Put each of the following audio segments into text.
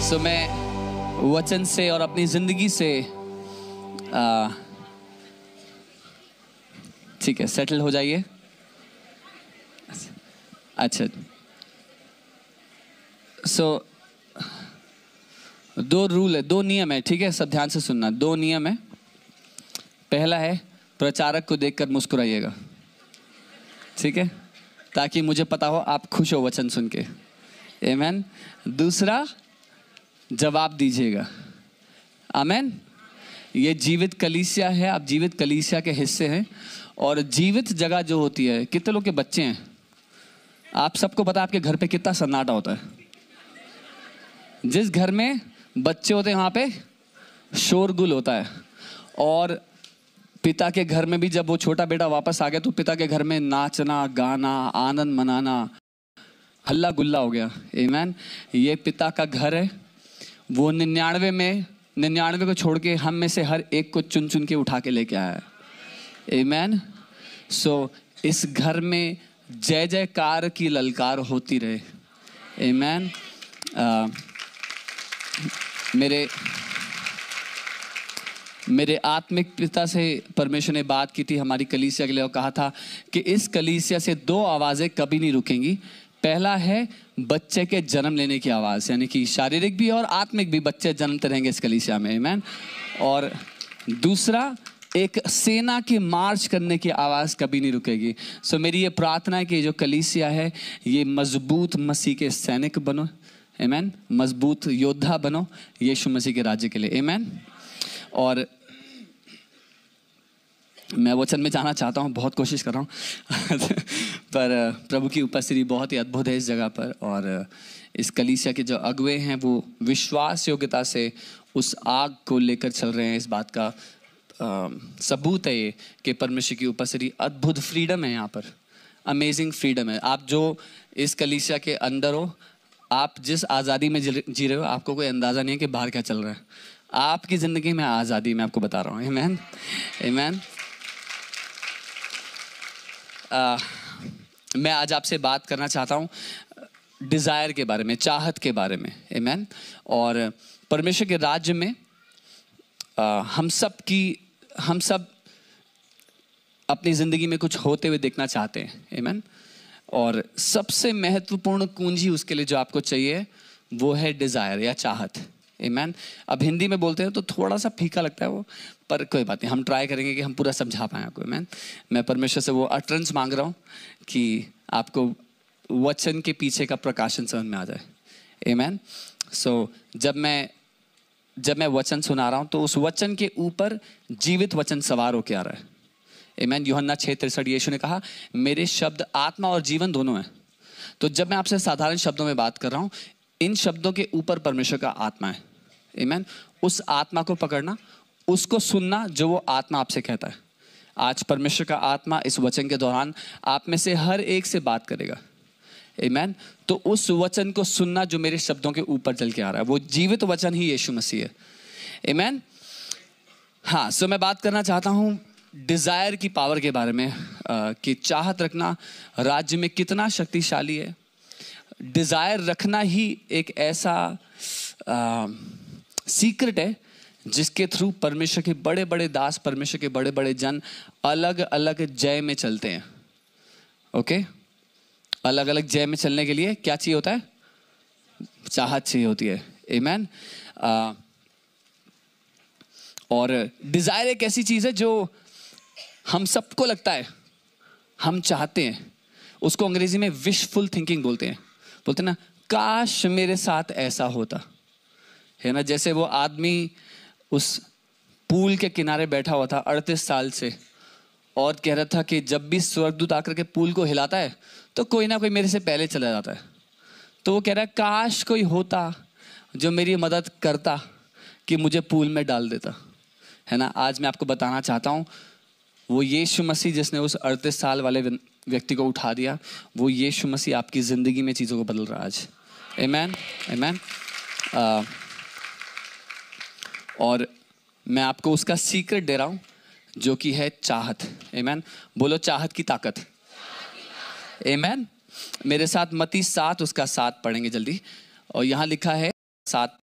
सो मैं वचन से और अपनी जिंदगी से ठीक है, सेटल हो जाइए। अच्छा, सो दो रूल है, दो नियम है, ठीक है, सब ध्यान से सुनना। दो नियम है। पहला है, प्रचारक को देखकर मुस्कुराइएगा, ठीक है, ताकि मुझे पता हो आप खुश हो वचन सुन के। आमेन। दूसरा, जवाब दीजिएगा। आमेन। ये जीवित कलीसिया है, आप जीवित कलीसिया के हिस्से हैं। और जीवित जगह जो होती है, कितने लोग के बच्चे हैं? आप सबको पता है आपके घर पे कितना सन्नाटा होता है। जिस घर में बच्चे होते हैं वहाँ पे शोरगुल होता है। और पिता के घर में भी जब वो छोटा बेटा वापस आ गया तो पिता के घर में नाचना, गाना, आनंद मनाना, हल्ला गुल्ला हो गया। आमेन। ये पिता का घर है। वो 99 को छोड़ के हम में से हर एक को चुन चुन के उठा के लेके आया है। आमेन। सो इस घर में जय जयकार की ललकार होती रहे। आमेन। मेरे आत्मिक पिता से परमेश्वर ने बात की थी हमारी कलीसिया के लिए और कहा था कि इस कलीसिया से दो आवाज़ें कभी नहीं रुकेंगी। पहला है बच्चे के जन्म लेने की आवाज़, यानी कि शारीरिक भी और आत्मिक भी बच्चे जन्मते रहेंगे इस कलीसिया में। आमेन। और दूसरा, एक सेना की मार्च करने की आवाज़ कभी नहीं रुकेगी। सो मेरी ये प्रार्थना है कि जो कलीसिया है ये मजबूत मसीह के सैनिक बनो। आमेन। मजबूत योद्धा बनो यीशु मसीह के राज्य के लिए। आमेन। और मैं वचन में जाना चाहता हूँ, बहुत कोशिश कर रहा हूँ पर प्रभु की उपस्थिति बहुत ही अद्भुत है इस जगह पर। और इस कलीसिया के जो अगुवे हैं वो विश्वास योग्यता से उस आग को लेकर चल रहे हैं। इस बात का सबूत है ये कि परमेश्वर की उपस्थिति, अद्भुत फ्रीडम है यहाँ पर, अमेजिंग फ्रीडम है। आप जो इस कलीसिया के अंदर हो, आप जिस आज़ादी में जी रहे हो, आपको कोई अंदाज़ा नहीं है कि बाहर क्या चल रहा है। आपकी ज़िंदगी में आज़ादी, मैं आपको बता रहा हूँ। आमेन। आमेन। मैं आज आपसे बात करना चाहता हूँ डिज़ायर के बारे में, चाहत के बारे में। आमेन। और परमेश्वर के राज्य में हम सब अपनी ज़िंदगी में कुछ होते हुए देखना चाहते हैं। आमेन। और सबसे महत्वपूर्ण कुंजी उसके लिए जो आपको चाहिए वो है डिज़ायर या चाहत। आमेन। अब हिंदी में बोलते हैं तो थोड़ा सा फीका लगता है वो, पर कोई बात नहीं, हम ट्राई करेंगे कि हम पूरा समझा पाएँ आपको। आमेन। मैं परमेश्वर से वो अटरेंस मांग रहा हूँ कि आपको वचन के पीछे का प्रकाशन समझ में आ जाए। आमेन। सो जब मैं वचन सुना रहा हूँ तो उस वचन के ऊपर जीवित वचन सवार होकर आ रहा है। आमेन। यूहन्ना 6:63 यीशु ने कहा मेरे शब्द आत्मा और जीवन दोनों हैं। तो जब मैं आपसे साधारण शब्दों में बात कर रहा हूँ, इन शब्दों के ऊपर परमेश्वर का आत्मा है। आमेन। उस आत्मा को पकड़ना, उसको सुनना जो वो आत्मा आपसे कहता है। आज परमेश्वर का आत्मा इस वचन के दौरान आप में से हर एक से बात करेगा। आमेन। तो उस वचन को सुनना जो मेरे शब्दों के ऊपर चल के आ रहा है, वो जीवित वचन ही यीशु मसीह है। आमेन। हाँ, सो मैं बात करना चाहता हूँ डिज़ायर की पावर के बारे में, कि चाहत रखना राज्य में कितना शक्तिशाली है। डिज़ायर रखना ही एक ऐसा सीक्रेट है जिसके थ्रू परमेश्वर के बड़े बड़े दास, परमेश्वर के बड़े बड़े जन अलग अलग जय में चलते हैं। ओके, अलग अलग जय में चलने के लिए क्या चाहिए होता है? चाहत चाहिए होती है। आमेन। और डिज़ायर एक ऐसी चीज़ है जो हम सबको लगता है, हम चाहते हैं। उसको अंग्रेजी में विशफुल थिंकिंग बोलते हैं ना, काश मेरे साथ ऐसा होता है ना। जैसे वो आदमी उस पूल के किनारे बैठा हुआ था 38 साल से और कह रहा था कि जब भी स्वर्गदूत आकर के पूल को हिलाता है तो कोई ना कोई मेरे से पहले चला जाता है। तो वो कह रहा है काश कोई होता जो मेरी मदद करता कि मुझे पूल में डाल देता, है ना। आज मैं आपको बताना चाहता हूँ वो यीशु मसीह जिसने उस 38 साल वाले व्यक्ति को उठा दिया, वो यीशु मसीह आपकी ज़िंदगी में चीज़ों को बदल रहा है आज। आमेन। आमेन। और मैं आपको उसका सीक्रेट दे रहा हूँ जो कि है चाहत। आमेन। बोलो चाहत की ताकत। आमेन। मेरे साथ मत्ती 7 उसका 7 पढ़ेंगे जल्दी। और यहाँ लिखा है 7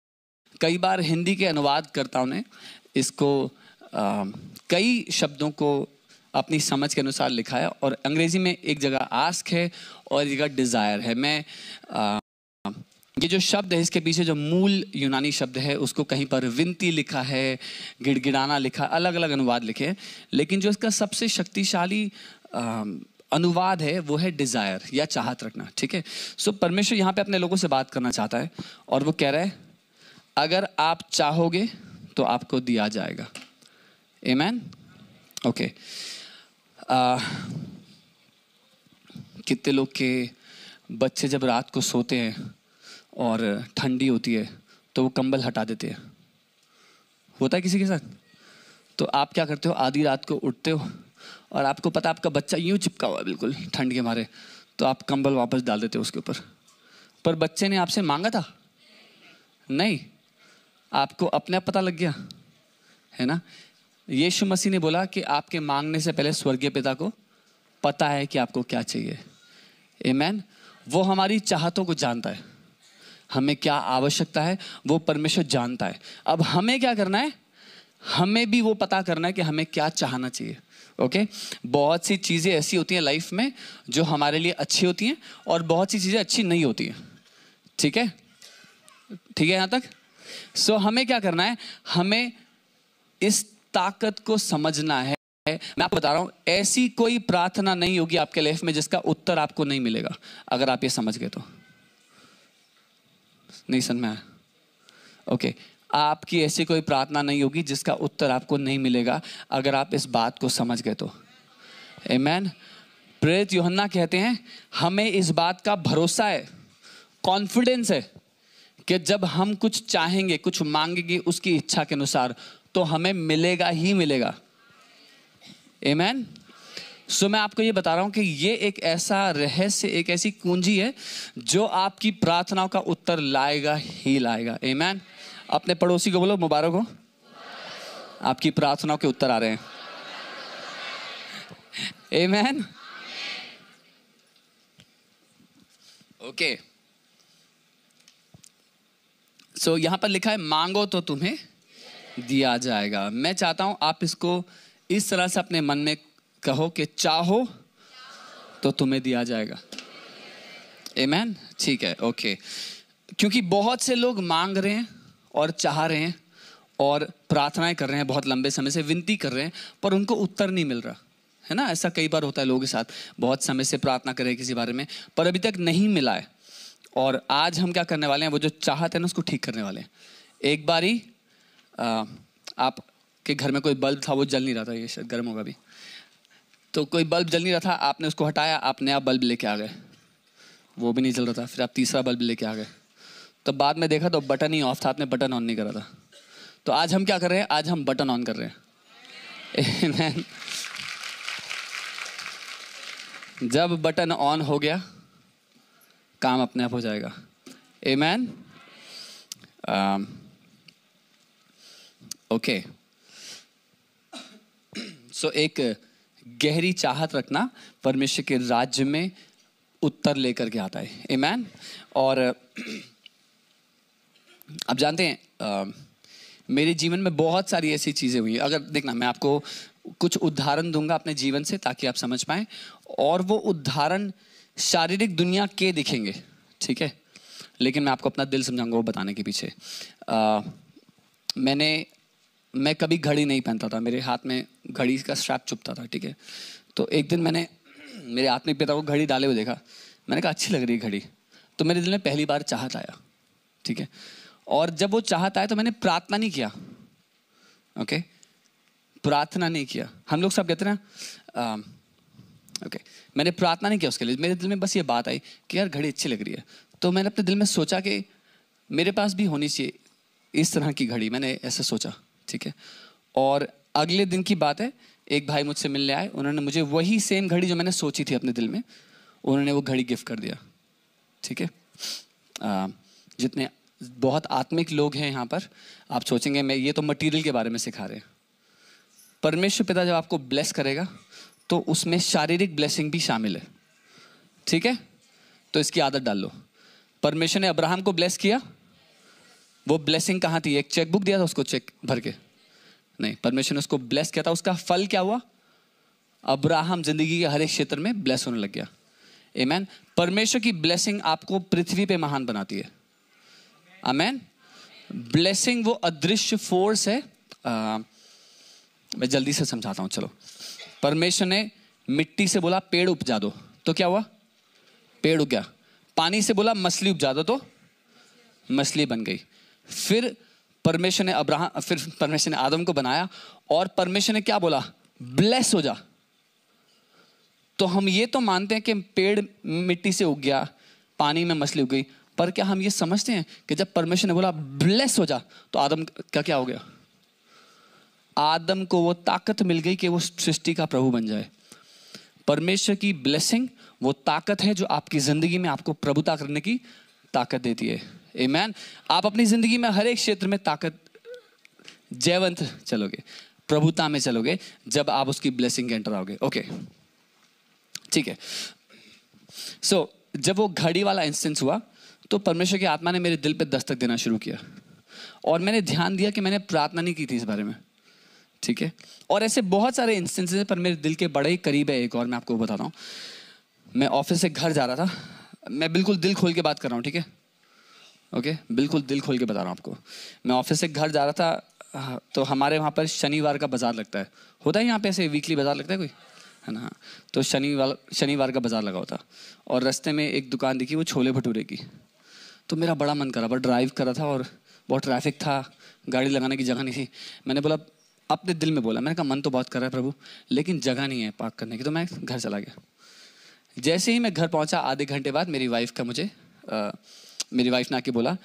कई बार हिंदी के अनुवादकर्ताओं ने इसको कई शब्दों को अपनी समझ के अनुसार लिखा है, और अंग्रेजी में एक जगह आस्क है और एक जगह डिज़ायर है। मैं ये जो शब्द है, इसके पीछे जो मूल यूनानी शब्द है उसको कहीं पर विनती लिखा है, गिड़गिड़ाना लिखा, अलग अलग अनुवाद लिखे हैं, लेकिन जो इसका सबसे शक्तिशाली अनुवाद है वो है डिज़ायर या चाहत रखना। ठीक है, सो परमेश्वर यहाँ पे अपने लोगों से बात करना चाहता है और वो कह रहा है अगर आप चाहोगे तो आपको दिया जाएगा। आमीन। ओके, कितने लोग के बच्चे जब रात को सोते हैं और ठंडी होती है तो वो कंबल हटा देते हैं, होता है किसी के साथ? तो आप क्या करते हो, आधी रात को उठते हो और आपको पता आपका बच्चा यूं चिपका हुआ है बिल्कुल ठंड के मारे, तो आप कंबल वापस डाल देते हो उसके ऊपर। पर बच्चे ने आपसे मांगा था? नहीं, आपको अपने आप पता लग गया है ना। यीशु मसीह ने बोला कि आपके मांगने से पहले स्वर्गीय पिता को पता है कि आपको क्या चाहिए। आमीन। वो हमारी चाहतों को जानता है, हमें क्या आवश्यकता है वो परमेश्वर जानता है। अब हमें क्या करना है, हमें भी वो पता करना है कि हमें क्या चाहना चाहिए। ओके, बहुत सी चीज़ें ऐसी होती हैं लाइफ में जो हमारे लिए अच्छी होती हैं और बहुत सी चीज़ें अच्छी नहीं होती हैं। ठीक है, ठीक है यहाँ तक? सो हमें क्या करना है, हमें इस ताकत को समझना है। मैं आपको बता रहा हूं, ऐसी कोई प्रार्थना नहीं होगी आपके लाइफ में जिसका उत्तर आपको नहीं मिलेगा। अगर आप ये समझ गए तो। नहीं समझ में आया? ओके, आपकी ऐसी कोई प्रार्थना नहीं होगी जिसका उत्तर आपको नहीं मिलेगा अगर आप इस बात को समझ गए तो। आमीन। प्रेरित यूहन्ना कहते हैं हमें इस बात का भरोसा है, कॉन्फिडेंस है कि जब हम कुछ चाहेंगे, कुछ मांगेंगे उसकी इच्छा के अनुसार, तो हमें मिलेगा ही मिलेगा। आमीन। सो मैं आपको ये बता रहा हूं कि ये एक ऐसा रहस्य, एक ऐसी कुंजी है जो आपकी प्रार्थनाओं का उत्तर लाएगा ही लाएगा। आमीन। अपने पड़ोसी को बोलो मुबारक हो, आपकी प्रार्थनाओं के उत्तर आ रहे हैं। आमीन। ओके, सो यहां पर लिखा है मांगो तो तुम्हें दिया जाएगा। मैं चाहता हूं आप इसको इस तरह से अपने मन में कहो कि चाहो तो तुम्हें दिया जाएगा। आमीन। ठीक है, ओके। क्योंकि बहुत से लोग मांग रहे हैं और चाह रहे हैं और प्रार्थनाएं कर रहे हैं, बहुत लंबे समय से विनती कर रहे हैं, पर उनको उत्तर नहीं मिल रहा है ना। ऐसा कई बार होता है लोगों के साथ, बहुत समय से प्रार्थना कर रहे हैं किसी बारे में पर अभी तक नहीं मिला है। और आज हम क्या करने वाले हैं, वो जो चाहते हैं ना उसको ठीक करने वाले हैं। एक बारी आपके घर में कोई बल्ब था, वो जल नहीं रहा था, ये शायद गर्म होगा अभी, तो कोई बल्ब जल नहीं रहा था, आपने उसको हटाया, आप नया बल्ब लेके आ गए, वो भी नहीं जल रहा था, फिर आप तीसरा बल्ब लेके आ गए, तब बाद में देखा तो बटन ही ऑफ था, आपने बटन ऑन नहीं करा था। तो आज हम क्या कर रहे हैं, आज हम बटन ऑन कर रहे हैं। आमीन। जब बटन ऑन हो गया काम अपने आप हो जाएगा। आमीन। ओके, सो एक गहरी चाहत रखना परमेश्वर के राज्य में उत्तर लेकर के आता है। आमीन। और आप जानते हैं मेरे जीवन में बहुत सारी ऐसी चीज़ें हुई। अगर देखना, मैं आपको कुछ उदाहरण दूंगा अपने जीवन से ताकि आप समझ पाएं, और वो उदाहरण शारीरिक दुनिया के दिखेंगे, ठीक है, लेकिन मैं आपको अपना दिल समझाऊंगा वो बताने के पीछे। मैं कभी घड़ी नहीं पहनता था, मेरे हाथ में घड़ी का स्ट्रैप चुभता था, ठीक है। तो एक दिन मैंने मेरे आत्मिक पिता को घड़ी डाले हुए देखा, मैंने कहा अच्छी लग रही है घड़ी, तो मेरे दिल में पहली बार चाहत आया, ठीक है। और जब वो चाहत आया तो मैंने प्रार्थना नहीं किया, ओके, प्रार्थना नहीं किया। हम लोग सब कहते हैं ना, ओके, मैंने प्रार्थना नहीं किया उसके लिए, मेरे दिल में बस ये बात आई कि यार घड़ी अच्छी लग रही है, तो मैंने अपने दिल में सोचा कि मेरे पास भी होनी चाहिए इस तरह की घड़ी, मैंने ऐसे सोचा, ठीक है। और अगले दिन की बात है, एक भाई मुझसे मिलने आए, उन्होंने मुझे वही सेम घड़ी जो मैंने सोची थी अपने दिल में, उन्होंने वो घड़ी गिफ्ट कर दिया, ठीक है। जितने बहुत आत्मिक लोग हैं यहाँ पर, आप सोचेंगे मैं ये तो मटेरियल के बारे में सिखा रहे हैं। परमेश्वर पिता जब आपको ब्लेस करेगा तो उसमें शारीरिक ब्लेसिंग भी शामिल है, ठीक है। तो इसकी आदत डाल लो। परमेश्वर ने अब्राहम को ब्लेस किया, वो ब्लेसिंग कहाँ थी? एक चेक बुक दिया था उसको चेक भर के? नहीं, परमेश्वर ने उसको ब्लेस किया था। उसका फल क्या हुआ? अब्राहम जिंदगी के हर एक क्षेत्र में ब्लेस होने लग गया। आमेन। परमेश्वर की ब्लेसिंग आपको पृथ्वी पे महान बनाती है। आमेन। ब्लेसिंग वो अदृश्य फोर्स है। मैं जल्दी से समझाता हूं, चलो। परमेश्वर ने मिट्टी से बोला पेड़ उपजा दो, तो क्या हुआ? पेड़ उग गया। पानी से बोला मछली उपजा दो, तो मछली बन गई। फिर परमेश्वर ने आदम को बनाया और परमेश्वर ने क्या बोला? ब्लेस हो जा। तो हम ये तो मानते हैं कि पेड़ मिट्टी से उग गया, पानी में मछली उग गई, पर क्या हम ये समझते हैं कि जब परमेश्वर ने बोला ब्लेस हो जा, तो आदम का क्या हो गया? आदम को वो ताकत मिल गई कि वो सृष्टि का प्रभु बन जाए। परमेश्वर की ब्लेसिंग वो ताकत है जो आपकी जिंदगी में आपको प्रभुता करने की ताकत देती है। आमेन। आप अपनी जिंदगी में हर एक क्षेत्र में ताकत जयवंत चलोगे, प्रभुता में चलोगे, जब आप उसकी ब्लेसिंग के एंटर आओगे। ओके, ठीक है। सो जब वो घड़ी वाला इंस्टेंस हुआ तो परमेश्वर की आत्मा ने मेरे दिल पे दस्तक देना शुरू किया और मैंने ध्यान दिया कि मैंने प्रार्थना नहीं की थी इस बारे में, ठीक है। और ऐसे बहुत सारे इंस्टेंसेस हैं, पर मेरे दिल के बड़े ही करीब है एक और मैं आपको बताता हूँ। मैं ऑफिस से घर जा रहा था, मैं बिल्कुल दिल खोल के बात कर रहा हूँ, ठीक है, ओके, बिल्कुल दिल खोल के बता रहा हूँ आपको। मैं ऑफिस से घर जा रहा था, तो हमारे वहाँ पर शनिवार का बाजार लगता है, होता है यहाँ पे ऐसे वीकली बाजार लगता है कोई, है ना? तो शनिवार का बाजार लगा होता, और रास्ते में एक दुकान दिखी वो छोले भटूरे की। तो मेरा बड़ा मन करा, पर ड्राइव कर रहा था और बहुत ट्रैफिक था, गाड़ी लगाने की जगह नहीं थी। मैंने बोला, अपने दिल में बोला, मैंने कहा मन तो बहुत कर रहा है प्रभु, लेकिन जगह नहीं है पार्क करने की। तो मैं घर चला गया। जैसे ही मैं घर पहुंचा, आधे घंटे बाद मेरी वाइफ ने आके बोला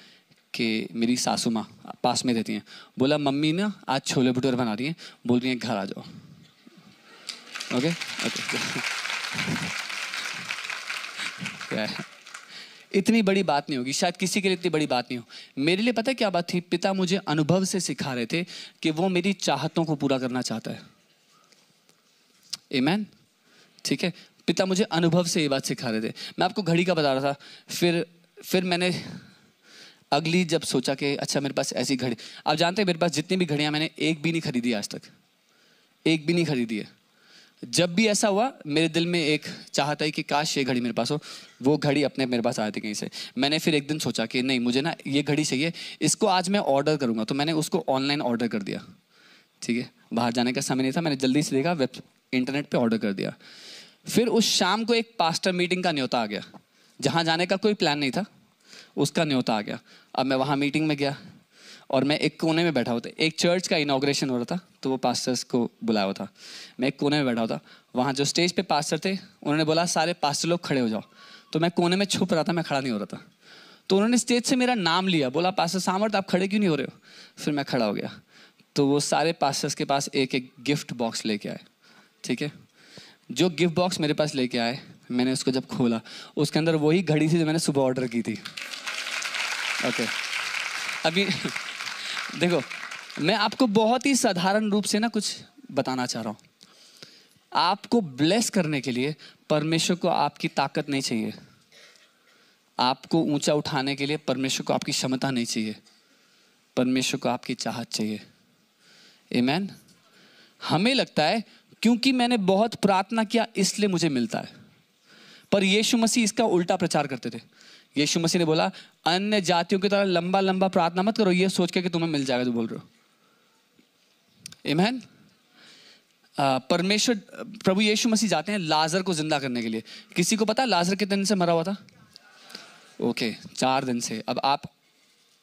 कि मेरी सासू माँ पास में रहती हैं, बोला मम्मी ना आज छोले भटूरे बना रही हैं, बोल रही हैं घर आ जाओ। ओके इतनी बड़ी बात नहीं होगी, शायद किसी के लिए इतनी बड़ी बात नहीं हो। मेरे लिए पता है क्या बात थी? पिता मुझे अनुभव से सिखा रहे थे कि वो मेरी चाहतों को पूरा करना चाहता है। आमेन, ठीक है। पिता मुझे अनुभव से ये बात सिखा रहे थे। मैं आपको घड़ी का बता रहा था, फिर मैंने अगली जब सोचा कि अच्छा मेरे पास ऐसी घड़ी, आप जानते हैं मेरे पास जितनी भी घड़ियां, मैंने एक भी नहीं खरीदी आज तक, एक भी नहीं खरीदी है। जब भी ऐसा हुआ मेरे दिल में एक चाहता है कि काश ये घड़ी मेरे पास हो। वो घड़ी अपने मेरे पास आई थी कहीं से। मैंने फिर एक दिन सोचा कि नहीं, मुझे ना ये घड़ी चाहिए, इसको आज मैं ऑर्डर करूंगा। तो मैंने उसको ऑनलाइन ऑर्डर कर दिया, ठीक है, बाहर जाने का समय नहीं था, मैंने जल्दी से देखा, इंटरनेट पे ऑर्डर कर दिया। फिर उस शाम को एक पास्टर मीटिंग का न्योता आ गया, जहाँ जाने का कोई प्लान नहीं था, उसका न्योता आ गया। अब मैं वहाँ मीटिंग में गया और मैं एक कोने में बैठा हुआ था। एक चर्च का इनॉग्रेशन हो रहा था, तो वो पास्टर्स को बुलाया हुआ था। मैं एक कोने में बैठा हुआ था। वहाँ जो स्टेज पे पास्टर थे, उन्होंने बोला सारे पास्टर लोग खड़े हो जाओ। तो मैं कोने में छुप रहा था, मैं खड़ा नहीं हो रहा था। तो उन्होंने स्टेज से मेरा नाम लिया, बोला पास्टर सामर्थ आप खड़े क्यों नहीं हो रहे हो? फिर मैं खड़ा हो गया। तो वो सारे पास्टर्स के पास एक एक गिफ्ट बॉक्स लेके आए, ठीक है। जो गिफ्ट बॉक्स मेरे पास लेके आए, मैंने उसको जब खोला, उसके अंदर वही घड़ी थी जो मैंने सुबह ऑर्डर की थी। ओके, अभी देखो, मैं आपको बहुत ही साधारण रूप से ना कुछ बताना चाह रहा हूँ। आपको ब्लेस करने के लिए परमेश्वर को आपकी ताकत नहीं चाहिए, आपको ऊंचा उठाने के लिए परमेश्वर को आपकी क्षमता नहीं चाहिए, परमेश्वर को आपकी चाहत चाहिए। आमेन। हमें लगता है क्योंकि मैंने बहुत प्रार्थना किया इसलिए मुझे मिलता है, पर यीशु मसीह इसका उल्टा प्रचार करते थे। यीशु मसीह ने बोला अन्य जातियों की तरह लंबा लंबा प्रार्थना मत करो ये सोच के कि तुम्हें मिल जाएगा जो बोल रहे हो। आमेन। परमेश्वर प्रभु यीशु मसीह जाते हैं लाजर को जिंदा करने के लिए। किसी को पता है लाजर कितने दिन से मरा हुआ था? ओके, 4 दिन से। अब आप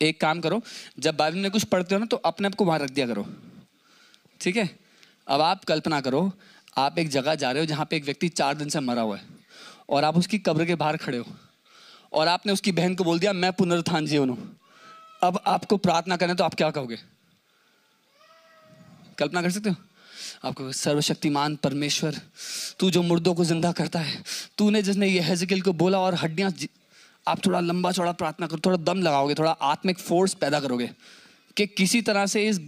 एक काम करो, जब बाइबल में कुछ पढ़ते हो ना, तो अपने आप को वहां रख दिया करो, ठीक है। अब आप कल्पना करो, आप एक जगह जा रहे हो जहां पे एक व्यक्ति 4 दिन से मरा हुआ है, और आप उसकी कब्र के बाहर खड़े हो, और आपने उसकी बहन को बोल दिया मैं पुनरुत्थान जीवन हूं। अब आपको प्रार्थना करना, तो आप क्या कहोगे? कल्पना कर सकते हो? आपको सर्वशक्तिमान परमेश्वर, तू जो मुर्दों को जिंदा करता है, तूने जिसने ये हेजकियेल को बोला और हड्डियां, आप थोड़ा लंबा चौड़ा प्रार्थना करो, थोड़ा दम लगाओगे, थोड़ा आत्मिक फोर्स पैदा करोगे कि किसी तरह से इस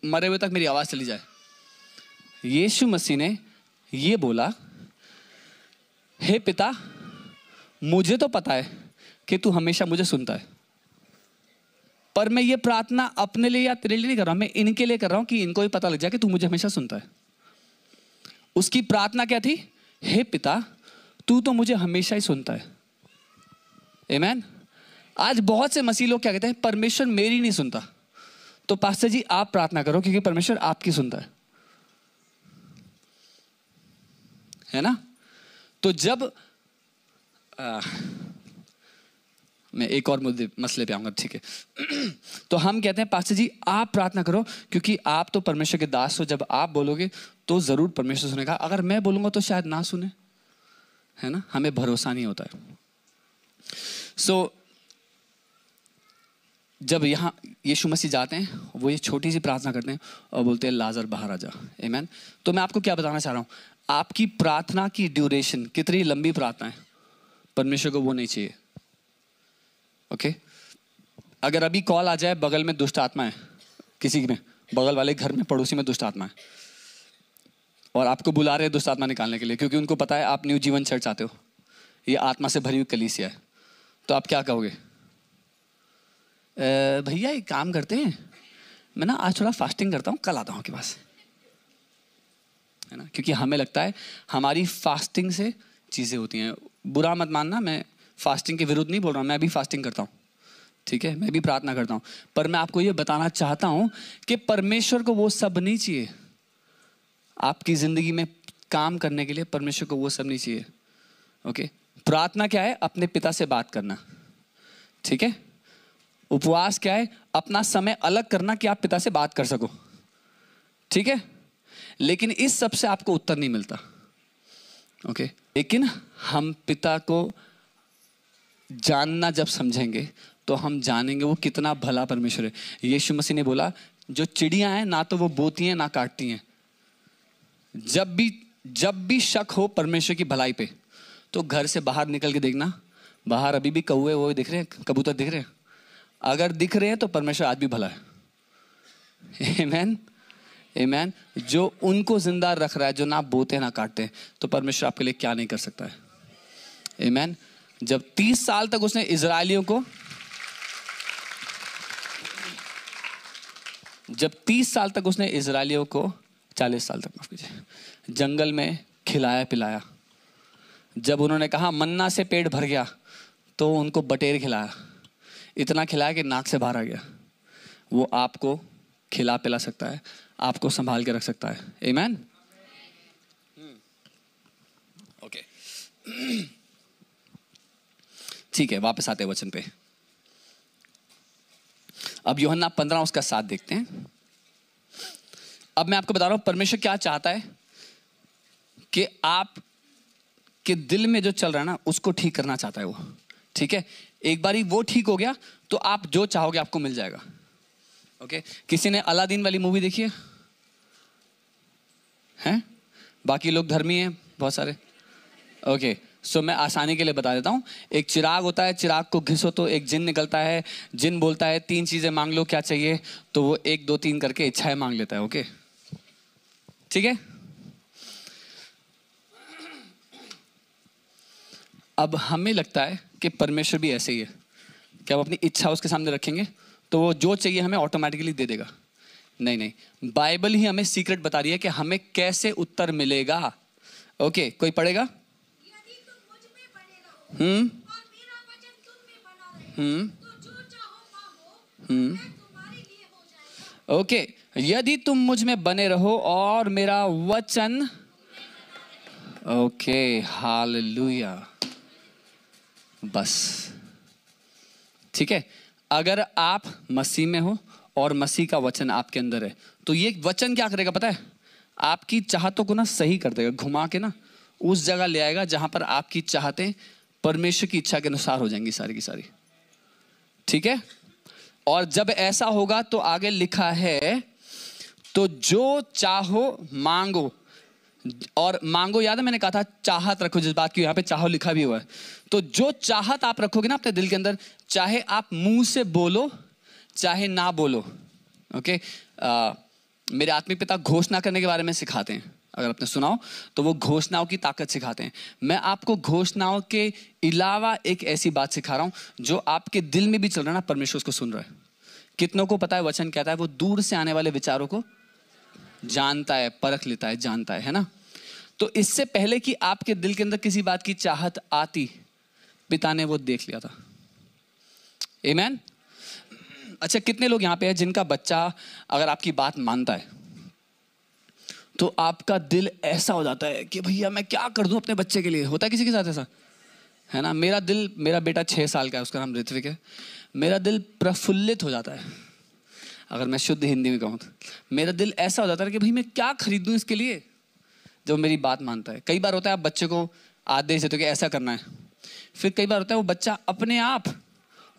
मरे हुए तक मेरी आवाज चली जाए। यीशु मसीह ने ये बोला, हे पिता मुझे तो पता है कि तू हमेशा मुझे सुनता है, पर मैं ये प्रार्थना अपने लिए या तेरे लिए नहीं कर रहा हूं, मैं इनके लिए कर रहा हूं कि इनको भी पता लग जाए कि तू मुझे हमेशा सुनता है। उसकी प्रार्थना क्या थी? हे पिता, तू तो मुझे हमेशा ही सुनता है। आमीन। आज बहुत से मसीह लोग क्या कहते हैं? परमेश्वर मेरी नहीं सुनता। तो पास्टर जी आप प्रार्थना करो, क्योंकि परमेश्वर आपकी सुनता है ना। तो जब मैं एक और मसले पे आऊंगा, ठीक है। तो हम कहते हैं पास्टर जी आप प्रार्थना करो, क्योंकि आप तो परमेश्वर के दास हो, जब आप बोलोगे तो जरूर परमेश्वर सुनेगा, अगर मैं बोलूंगा तो शायद ना सुने, है ना। हमें भरोसा नहीं होता है। जब यहाँ यीशु मसीह जाते हैं, वो ये छोटी सी प्रार्थना करते हैं और बोलते हैं लाजर बाहर आ जा। आमीन। तो मैं आपको क्या बताना चाह रहा हूँ, आपकी प्रार्थना की ड्यूरेशन कितनी लंबी प्रार्थना है, परमेश्वर को वो नहीं चाहिए। ओके। अगर अभी कॉल आ जाए बगल में दुष्ट आत्मा है, किसी में बगल वाले घर में पड़ोसी में दुष्ट आत्मा है, और आपको बुला रहे हैं दुष्ट आत्मा निकालने के लिए, क्योंकि उनको पता है आप न्यू जीवन चर्च आते हो, ये आत्मा से भरी हुई कलीसिया है, तो आप क्या कहोगे? भैया एक काम करते हैं, मैं ना आज थोड़ा फास्टिंग करता हूँ, कल आता हूँ आपके पास, है ना। क्योंकि हमें लगता है हमारी फास्टिंग से चीज़ें होती हैं। बुरा मत मानना, मैं फास्टिंग के विरुद्ध नहीं बोल रहा हूँ, मैं भी फास्टिंग करता हूँ, ठीक है, मैं भी प्रार्थना करता हूँ। पर मैं आपको ये बताना चाहता हूँ कि परमेश्वर को वो सब नहीं चाहिए। आपकी ज़िंदगी में काम करने के लिए परमेश्वर को वो सब नहीं चाहिए। ओके। प्रार्थना क्या है? अपने पिता से बात करना, ठीक है। उपवास क्या है? अपना समय अलग करना कि आप पिता से बात कर सको, ठीक है। लेकिन इस सब से आपको उत्तर नहीं मिलता। ओके। लेकिन हम पिता को जानना जब समझेंगे तो हम जानेंगे वो कितना भला परमेश्वर है। यीशु मसीह ने बोला जो चिड़ियां हैं ना तो वो बोती हैं ना काटती हैं, जब भी शक हो परमेश्वर की भलाई पे तो घर से बाहर निकल के देखना, बाहर अभी भी कौवे वो दिख रहे हैं, कबूतर दिख रहे हैं। अगर दिख रहे हैं तो परमेश्वर आज भी भला है। आमीन, आमीन। जो उनको जिंदा रख रहा है, जो ना बोते ना काटते हैं, तो परमेश्वर आपके लिए क्या नहीं कर सकता है। आमीन। जब 30 साल तक उसने इजरायलियों को, जब 30 साल तक उसने इजरायलियों को 40 साल तक माफ कीजिए जंगल में खिलाया पिलाया, जब उन्होंने कहा मन्ना से पेट भर गया तो उनको बटेर खिलाया, इतना खिलाया कि नाक से बाहर आ गया। वो आपको खिला पिला सकता है, आपको संभाल के रख सकता है। आमीन। ओके, ठीक है, वापस आते हैं वचन पे। अब यूहन्ना 15 उसका 7 देखते हैं। अब मैं आपको बता रहा हूं परमेश्वर क्या चाहता है कि आप के दिल में जो चल रहा है ना उसको ठीक करना चाहता है वो, ठीक है। एक बारी वो ठीक हो गया तो आप जो चाहोगे आपको मिल जाएगा। ओके। किसी ने अलादीन वाली मूवी देखी है? हैं? बाकी लोग धर्मी हैं बहुत सारे। ओके, सो मैं आसानी के लिए बता देता हूँ। एक चिराग होता है, चिराग को घिसो तो एक जिन निकलता है, जिन बोलता है 3 चीजें मांग लो क्या चाहिए, तो वो 1 2 3 करके इच्छाएं मांग लेता है। ओके, ठीक है। अब हमें लगता है कि परमेश्वर भी ऐसे ही है कि हम अपनी इच्छा उसके सामने रखेंगे तो वो जो चाहिए हमें ऑटोमेटिकली दे देगा। नहीं नहीं, बाइबल ही हमें सीक्रेट बता रही है कि हमें कैसे उत्तर मिलेगा। ओके, कोई पढ़ेगा? ओके, यदि तुम मुझ में बने रहो और मेरा वचन, ओके, हालेलुया, बस, ठीक है। अगर आप मसीह में हो और मसीह का वचन आपके अंदर है तो ये वचन क्या करेगा पता है? आपकी चाहतों को ना सही कर देगा, घुमा के ना उस जगह ले आएगा जहां पर आपकी चाहतें परमेश्वर की इच्छा के अनुसार हो जाएंगी सारी की सारी, ठीक है। और जब ऐसा होगा तो आगे लिखा है तो जो चाहो मांगो, और मांगो याद है मैंने कहा था चाहत रखो, जिस बात की यहाँ पे चाहो लिखा भी हुआ है। तो जो चाहत आप रखोगे ना अपने दिल के अंदर, चाहे आप मुंह से बोलो चाहे ना बोलो। ओके, मेरे आत्मिक पिता घोषणा करने के बारे में सिखाते हैं, अगर आपने सुनाओ तो वो घोषणाओं की ताकत सिखाते हैं। मैं आपको घोषणाओं के अलावा एक ऐसी बात सिखा रहा हूं जो आपके दिल में भी चल रहा है ना, परमेश्वर उसको सुन रहा है। कितनों को पता है वचन कहता है वो दूर से आने वाले विचारों को जानता है, परख लेता है, जानता है ना। तो इससे पहले कि आपके दिल के अंदर किसी बात की चाहत आती, पिता ने वो देख लिया था। आमीन। अच्छा, कितने लोग यहाँ पे हैं जिनका बच्चा अगर आपकी बात मानता है तो आपका दिल ऐसा हो जाता है कि भैया मैं क्या कर दूं अपने बच्चे के लिए? होता है किसी के साथ ऐसा, है ना? मेरा बेटा 6 साल का है, उसका नाम ऋत्विक है। मेरा दिल प्रफुल्लित हो जाता है, अगर मैं शुद्ध हिंदी में कहूँ तो। मेरा दिल ऐसा हो जाता है कि भाई मैं क्या खरीदूं इसके लिए, जब मेरी बात मानता है। कई बार होता है आप बच्चे को आदेश देते हो कि ऐसा करना है, फिर कई बार होता है वो बच्चा अपने आप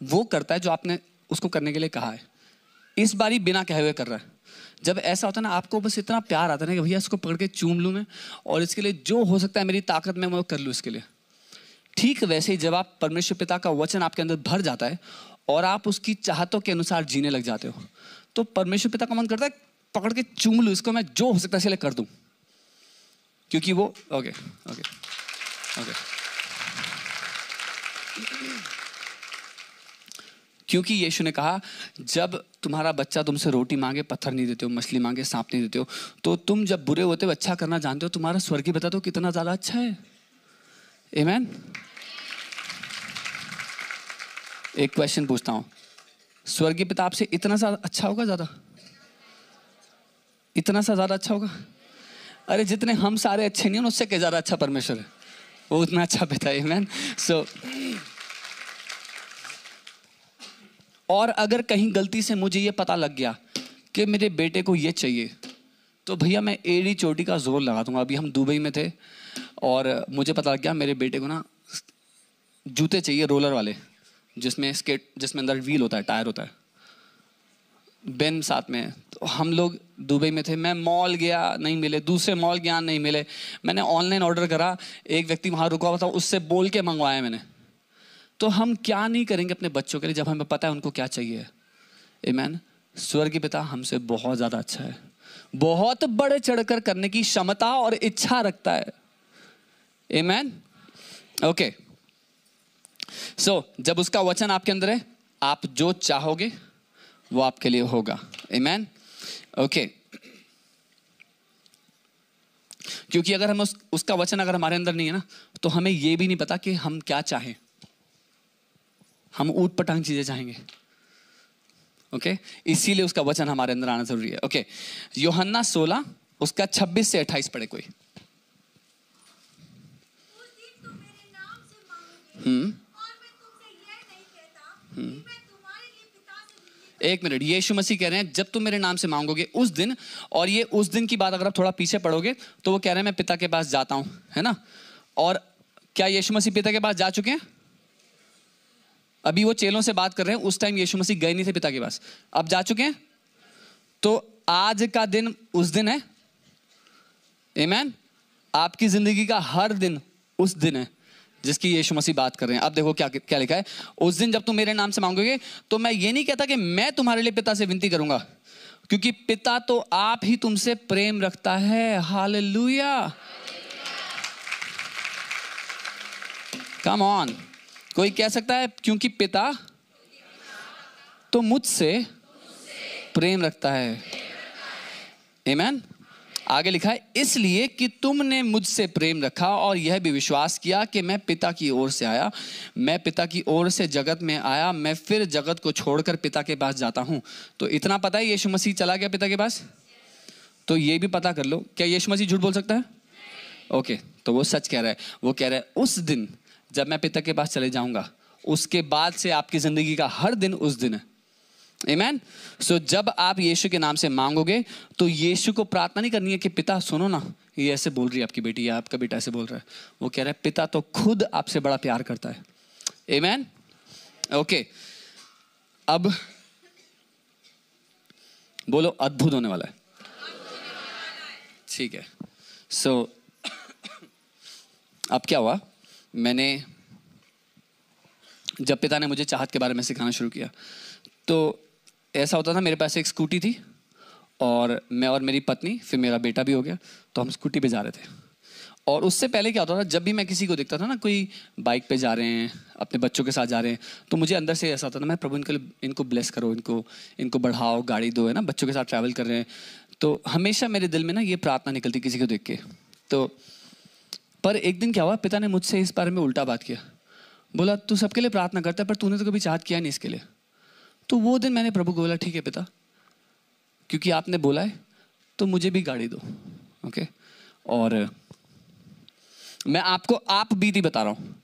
वो करता है जो आपने उसको करने के लिए कहा है, इस बारी बिना कहे हुए कर रहा है। जब ऐसा होता है ना, आपको बस इतना प्यार आता है ना कि भैया इसको पकड़ के चूम लूँ मैं, और इसके लिए जो हो सकता है मेरी ताकत में वो कर लूँ इसके लिए। ठीक वैसे ही जब आप परमेश्वर पिता का वचन आपके अंदर भर जाता है और आप उसकी चाहतों के अनुसार जीने लग जाते हो, तो परमेश्वर पिता का मन करता है पकड़ के चूम लूँ इसको, मैं जो हो सकता है इसके लिए कर दूँ, क्योंकि वो ओके। क्योंकि यीशु ने कहा जब तुम्हारा बच्चा तुमसे रोटी मांगे पत्थर नहीं देते हो, मछली मांगे सांप नहीं देते हो, तो तुम जब बुरे होते हो अच्छा करना जानते हो, तुम्हारा स्वर्गीय पिता तो कितना ज्यादा अच्छा है। आमीन। एक क्वेश्चन पूछता हूं, स्वर्गीय पिता आपसे इतना सा अच्छा होगा? ज्यादा, इतना सा ज्यादा अच्छा होगा? अरे जितने हम सारे अच्छे नहीं हैं उससे क्या ज्यादा अच्छा परमेश्वर है, वो उतना अच्छा पिता है। आमीन। सो और अगर कहीं गलती से मुझे ये पता लग गया कि मेरे बेटे को ये चाहिए, तो भैया मैं एड़ी चोटी का जोर लगा दूंगा। अभी हम दुबई में थे और मुझे पता लग गया मेरे बेटे को ना जूते चाहिए रोलर वाले, जिसमें अंदर व्हील होता है, टायर होता है। बेन साथ में है, तो हम लोग दुबई में थे। मैं मॉल गया, नहीं मिले, दूसरे मॉल गया, नहीं मिले। मैंने ऑनलाइन ऑर्डर करा, एक व्यक्ति वहाँ रुका हुआ था, उससे बोल के मंगवाया मैंने। तो हम क्या नहीं करेंगे अपने बच्चों के लिए जब हमें पता है उनको क्या चाहिए? आमीन। स्वर्गीय पिता हमसे बहुत ज्यादा अच्छा है, बहुत बढ़ चढ़कर करने की क्षमता और इच्छा रखता है। आमीन। ओके, सो जब उसका वचन आपके अंदर है, आप जो चाहोगे वो आपके लिए होगा। आमीन। ओके, क्योंकि अगर हम उसका वचन अगर हमारे अंदर नहीं है ना, तो हमें ये भी नहीं पता कि हम क्या चाहें, हम ऊट पटांग चीजें चाहेंगे। ओके, इसीलिए उसका वचन हमारे अंदर आना जरूरी है। ओके, यूहन्ना 16 उसका 26 से 28 पढ़े कोई। एक मिनट, यीशु मसीह कह रहे हैं जब तुम मेरे नाम से मांगोगे उस दिन, और ये उस दिन की बात अगर आप थोड़ा पीछे पढ़ोगे तो वो कह रहे हैं मैं पिता के पास जाता हूं, है ना? और क्या यीशु मसीह पिता के पास जा चुके हैं? अभी वो चेलों से बात कर रहे हैं, उस टाइम यीशु मसीह गए नहीं थे पिता के पास, अब जा चुके हैं। तो आज का दिन उस दिन है। आमीन। आपकी जिंदगी का हर दिन उस दिन है जिसकी यीशु मसीह बात कर रहे हैं। अब देखो क्या क्या लिखा है, उस दिन जब तुम मेरे नाम से मांगोगे, तो मैं ये नहीं कहता कि मैं तुम्हारे लिए पिता से विनती करूंगा, क्योंकि पिता तो आप ही तुमसे प्रेम रखता है। Hallelujah, come on. कोई कह सकता है क्योंकि पिता तो मुझसे प्रेम रखता है। आमीन। आगे लिखा है इसलिए कि तुमने मुझसे प्रेम रखा और यह भी विश्वास किया कि मैं पिता की ओर से आया। मैं पिता की ओर से जगत में आया, मैं फिर जगत को छोड़कर पिता के पास जाता हूं। तो इतना पता है यीशु मसीह चला गया पिता के पास, तो ये भी पता कर लो, क्या यीशु मसीह झूठ बोल सकता है? ओके, तो वो सच कह रहा है। वो कह रहा है उस दिन जब मैं पिता के पास चले जाऊंगा, उसके बाद से आपकी जिंदगी का हर दिन उस दिन है। आमीन। सो जब आप यीशु के नाम से मांगोगे तो यीशु को प्रार्थना नहीं करनी है कि पिता सुनो ना, ये ऐसे बोल रही है आपकी बेटी या आपका बेटा ऐसे बोल रहा है। वो कह रहा है पिता तो खुद आपसे बड़ा प्यार करता है। आमीन। ओके, अब बोलो अद्भुत होने वाला है। ठीक है। सो अब क्या हुआ, मैंने जब पिता ने मुझे चाहत के बारे में सिखाना शुरू किया, तो ऐसा होता था मेरे पास एक स्कूटी थी और मैं और मेरी पत्नी, फिर मेरा बेटा भी हो गया, तो हम स्कूटी पे जा रहे थे और उससे पहले क्या होता था, जब भी मैं किसी को देखता था ना, कोई बाइक पे जा रहे हैं, अपने बच्चों के साथ जा रहे हैं, तो मुझे अंदर से ऐसा होता था, मैं प्रभु इनको ब्लेस करो, इनको बढ़ाओ, गाड़ी दो, है ना, बच्चों के साथ ट्रैवल कर रहे हैं। तो हमेशा मेरे दिल में ना ये प्रार्थना निकलती किसी को देख के। तो पर एक दिन क्या हुआ, पिता ने मुझसे इस बारे में उल्टा बात किया। बोला, तू सबके लिए प्रार्थना करता है पर तूने तो कभी चाहत किया नहीं इसके लिए। तो वो दिन मैंने प्रभु को बोला, ठीक है पिता, क्योंकि आपने बोला है तो मुझे भी गाड़ी दो। ओके, और मैं आपको आप बीती बता रहा हूँ,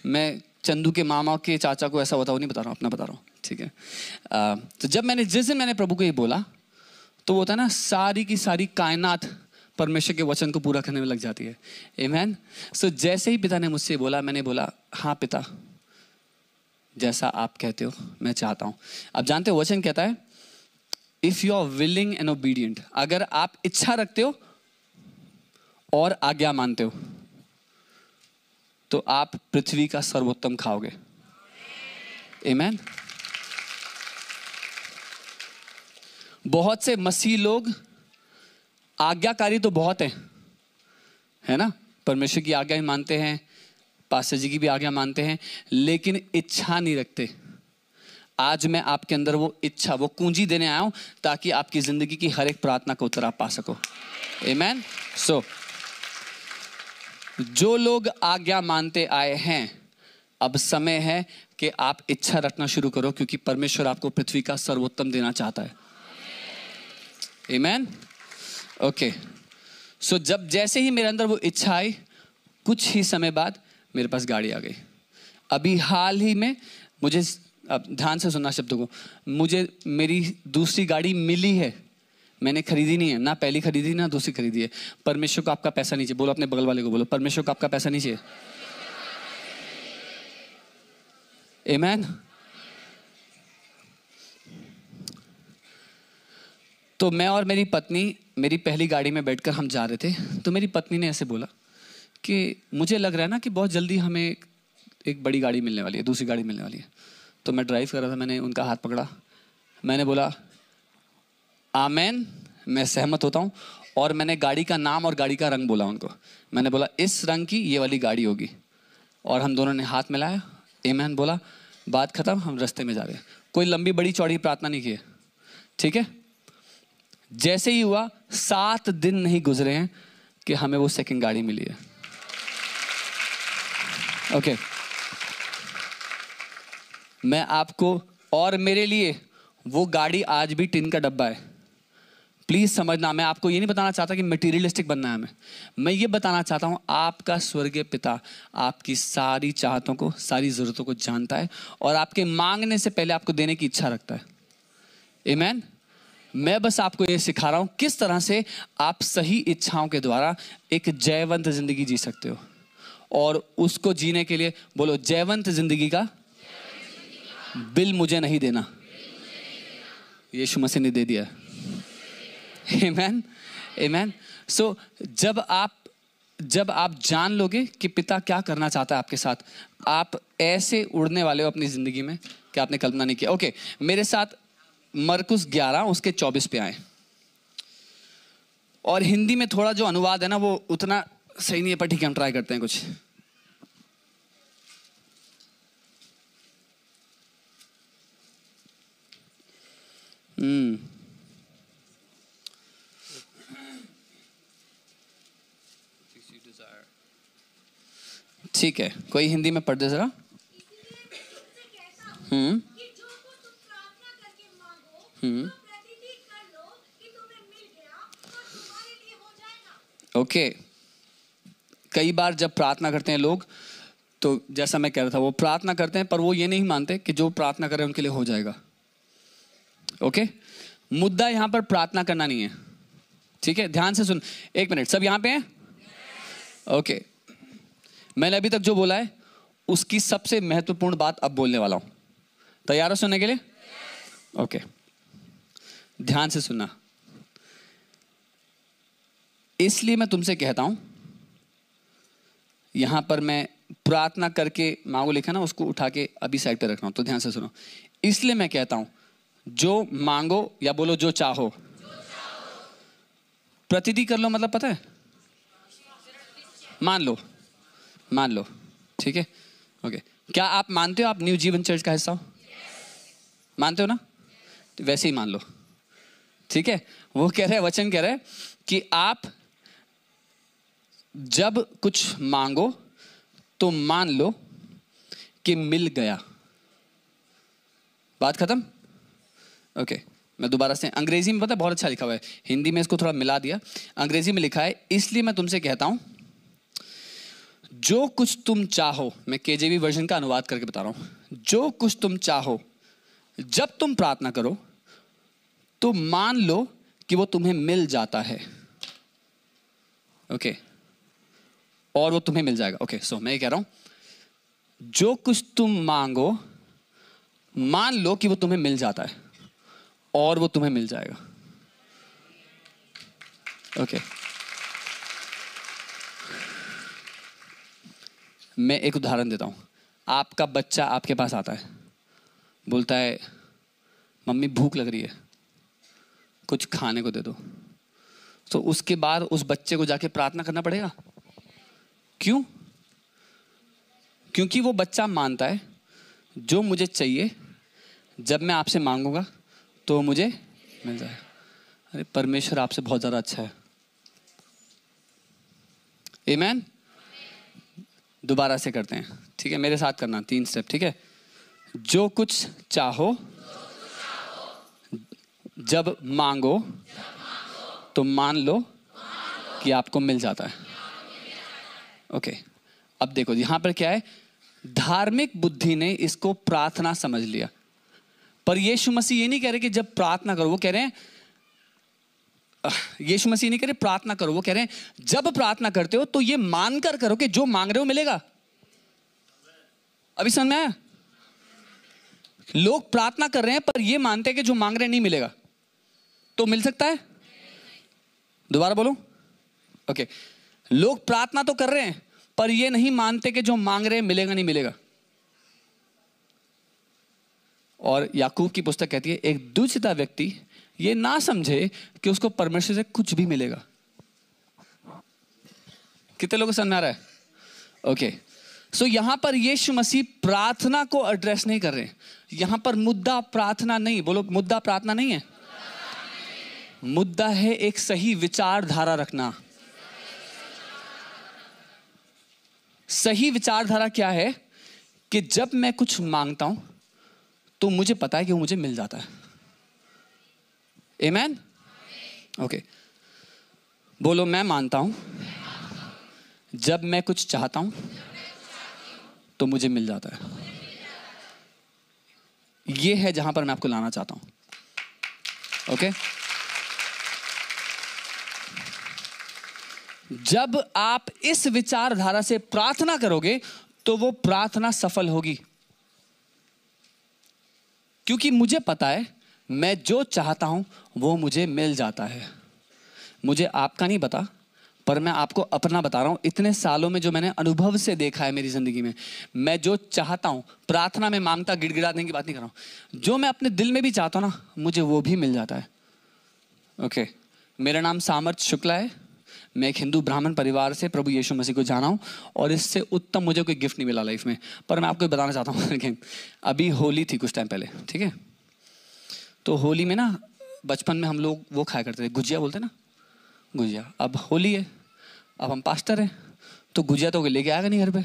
मैं चंदू के मामा के चाचा को ऐसा होता वो नहीं बता रहा हूँ, अपना बता रहा हूँ, ठीक है। तो जब जिस दिन मैंने प्रभु को ये बोला, तो वो होता है ना, सारी की सारी कायनात परमेश्वर के वचन को पूरा करने में लग जाती है। आमीन। सो जैसे ही पिता ने मुझसे बोला, मैंने बोला, हाँ पिता, जैसा आप कहते हो मैं चाहता हूँ। आप जानते हो वचन कहता है, if you are willing and obedient, अगर आप इच्छा रखते हो और आज्ञा मानते हो तो आप पृथ्वी का सर्वोत्तम खाओगे। आमीन। बहुत से मसीह लोग आज्ञाकारी तो बहुत हैं, है ना, परमेश्वर की आज्ञा ही मानते हैं, पास्टर जी की भी आज्ञा मानते हैं, लेकिन इच्छा नहीं रखते। आज मैं आपके अंदर वो इच्छा, वो कुंजी देने आया हूं, ताकि आपकी जिंदगी की हर एक प्रार्थना का उत्तर आप पा सको। आमीन। सो जो लोग आज्ञा मानते आए हैं, अब समय है कि आप इच्छा रखना शुरू करो, क्योंकि परमेश्वर आपको पृथ्वी का सर्वोत्तम देना चाहता है। आमीन। ओके, सो जैसे ही मेरे अंदर वो इच्छा आई, कुछ ही समय बाद मेरे पास गाड़ी आ गई। अभी हाल ही में मुझे, अब ध्यान से सुनना शब्दों को, मुझे मेरी दूसरी गाड़ी मिली है। मैंने खरीदी नहीं है, ना पहली खरीदी ना दूसरी खरीदी है। परमेश्वर को आपका पैसा नहीं चाहिए। बोलो अपने बगल वाले को, बोलो परमेश्वर को आपका पैसा नहीं चाहिए। आमीन। तो मैं और मेरी पत्नी मेरी पहली गाड़ी में बैठकर हम जा रहे थे, तो मेरी पत्नी ने ऐसे बोला कि मुझे लग रहा है ना कि बहुत जल्दी हमें एक बड़ी गाड़ी मिलने वाली है, दूसरी गाड़ी मिलने वाली है। तो मैं ड्राइव कर रहा था, मैंने उनका हाथ पकड़ा, मैंने बोला आमेन, मैं सहमत होता हूँ। और मैंने गाड़ी का नाम और गाड़ी का रंग बोला उनको। मैंने बोला इस रंग की ये वाली गाड़ी होगी, और हम दोनों ने हाथ मिलाया, आमेन बोला, बात खत्म, हम रास्ते में जा रहे हैं। कोई लंबी बड़ी चौड़ी प्रार्थना नहीं की है, ठीक है। जैसे ही हुआ, 7 दिन नहीं गुजरे हैं कि हमें वो सेकंड गाड़ी मिली है। ओके, मैं आपको, और मेरे लिए वो गाड़ी आज भी टिन का डब्बा है। प्लीज समझना, मैं आपको ये नहीं बताना चाहता कि मटेरियलिस्टिक बनना है हमें। मैं ये बताना चाहता हूं, आपका स्वर्गीय पिता आपकी सारी चाहतों को, सारी जरूरतों को जानता है, और आपके मांगने से पहले आपको देने की इच्छा रखता है। आमीन। मैं बस आपको ये सिखा रहा हूं किस तरह से आप सही इच्छाओं के द्वारा एक जयवंत जिंदगी जी सकते हो। और उसको जीने के लिए बोलो, जयवंत जिंदगी का बिल मुझे नहीं देना, यीशु मसीह ने दे दिया। आमेन, आमेन। सो जब आप जान लोगे कि पिता क्या करना चाहता है आपके साथ, आप ऐसे उड़ने वाले हो अपनी जिंदगी में कि आपने कल्पना नहीं किया। ओके, मेरे साथ मरकुस 11 उसके 24 पे आए। और हिंदी में थोड़ा जो अनुवाद है ना, वो उतना सही नहीं है, पर ठीक है, हम ट्राई करते हैं कुछ। ठीक है, कोई हिंदी में पढ़ दे जरा। ओके, कई बार जब प्रार्थना करते हैं लोग, तो जैसा मैं कह रहा था, वो प्रार्थना करते हैं पर वो ये नहीं मानते कि जो प्रार्थना करें उनके लिए हो जाएगा। ओके, मुद्दा यहां पर प्रार्थना करना नहीं है, ठीक है। ध्यान से सुन, 1 मिनट, सब यहां पे हैं? ओके, मैंने अभी तक जो बोला है उसकी सबसे महत्वपूर्ण बात अब बोलने वाला हूं। तैयार हो सुनने के लिए? ओके, ध्यान से सुनना। इसलिए मैं तुमसे कहता हूं, यहां पर मैं प्रार्थना करके मांगो लिखा ना, उसको उठा के अभी साइड पे रख रहा हूं, तो ध्यान से सुनो। इसलिए मैं कहता हूं, जो मांगो, या बोलो जो चाहो, प्रतिदिन कर लो। मतलब पता है, मान लो, ठीक है, ओके। क्या आप मानते हो आप न्यू जीवन चर्च का हिस्सा हो? मानते हो ना? तो वैसे ही मान लो, ठीक है। वो कह रहे हैं, वचन कह रहे हैं कि आप जब कुछ मांगो तो मान लो कि मिल गया। बात खत्म? ओके। मैं दोबारा से, अंग्रेजी में पता है बहुत अच्छा लिखा हुआ है, हिंदी में इसको थोड़ा मिला दिया। अंग्रेजी में लिखा है, इसलिए मैं तुमसे कहता हूं जो कुछ तुम चाहो, मैं केजेवी वर्जन का अनुवाद करके बता रहा हूं, जो कुछ तुम चाहो जब तुम प्रार्थना करो तो मान लो कि वो तुम्हें मिल जाता है, ओके, और वो तुम्हें मिल जाएगा। ओके, सो मैं ये कह रहा हूं जो कुछ तुम मांगो मान लो कि वो तुम्हें मिल जाता है और वो तुम्हें मिल जाएगा, ओके। मैं एक उदाहरण देता हूं। आपका बच्चा आपके पास आता है, बोलता है मम्मी भूख लग रही है, कुछ खाने को दे दो। तो उसके बाद उस बच्चे को जाके प्रार्थना करना पड़ेगा। क्यों? क्योंकि वो बच्चा मानता है जो मुझे चाहिए जब मैं आपसे मांगूंगा तो मुझे मिल जाएगा। अरे परमेश्वर आपसे बहुत ज्यादा अच्छा है। आमीन। दोबारा से करते हैं, ठीक है, मेरे साथ करना, 3 स्टेप, ठीक है। जो कुछ चाहो जब मांगो तो मान लो कि आपको मिल जाता है, ओके। अब देखो यहां पर क्या है, धार्मिक बुद्धि ने इसको प्रार्थना समझ लिया, पर यीशु मसीह ये नहीं कह रहे कि जब प्रार्थना करो, वो कह रहे हैं, यीशु मसीह नहीं कह रहे प्रार्थना करो, वो कह रहे हैं जब प्रार्थना करते हो तो ये मानकर करो कि जो मांग रहे हो मिलेगा। अभी समझ में आया? लोग प्रार्थना कर रहे हैं पर ये मानते हैं कि जो मांग रहे हैं नहीं मिलेगा, तो मिल सकता है? दोबारा बोलो, ओके। लोग प्रार्थना तो कर रहे हैं पर ये नहीं मानते कि जो मांग रहे हैं मिलेगा नहीं मिलेगा। और याकूब की पुस्तक कहती है एक दुष्टा व्यक्ति ये ना समझे कि उसको परमेश्वर से कुछ भी मिलेगा। कितने लोगों को समझ आ रहा है? ओके, सो यहां पर यीशु मसीह प्रार्थना को एड्रेस नहीं कर रहे। यहां पर मुद्दा प्रार्थना नहीं, बोलो मुद्दा प्रार्थना नहीं है, मुद्दा है एक सही विचारधारा रखना। सही विचारधारा क्या है कि जब मैं कुछ मांगता हूं तो मुझे पता है कि वो मुझे मिल जाता है। आमीन, ओके। बोलो मैं मानता हूं जब मैं कुछ चाहता हूं तो मुझे मिल जाता है। ये है जहां पर मैं आपको लाना चाहता हूं, ओके। जब आप इस विचारधारा से प्रार्थना करोगे तो वो प्रार्थना सफल होगी, क्योंकि मुझे पता है मैं जो चाहता हूं वो मुझे मिल जाता है। मुझे आपका नहीं पता, पर मैं आपको अपना बता रहा हूं। इतने सालों में जो मैंने अनुभव से देखा है मेरी जिंदगी में, मैं जो चाहता हूं, प्रार्थना में मांगता गिड़गिड़ाने की बात नहीं कर रहा हूं, जो मैं अपने दिल में भी चाहता हूं ना, मुझे वो भी मिल जाता है, ओके। मेरा नाम सामर्थ शुक्ला है, मैं एक हिंदू ब्राह्मण परिवार से प्रभु यीशु मसीह को जाना हूं, और इससे उत्तम मुझे कोई गिफ्ट नहीं मिला लाइफ में। पर मैं आपको बताना चाहता हूं अभी होली थी कुछ टाइम पहले, ठीक है। तो होली में ना बचपन में हम लोग वो खाया करते थे, गुजिया बोलते ना, गुजिया। अब होली है, अब हम पास्टर हैं तो गुजिया तो लेके आएगा नहीं घर पे,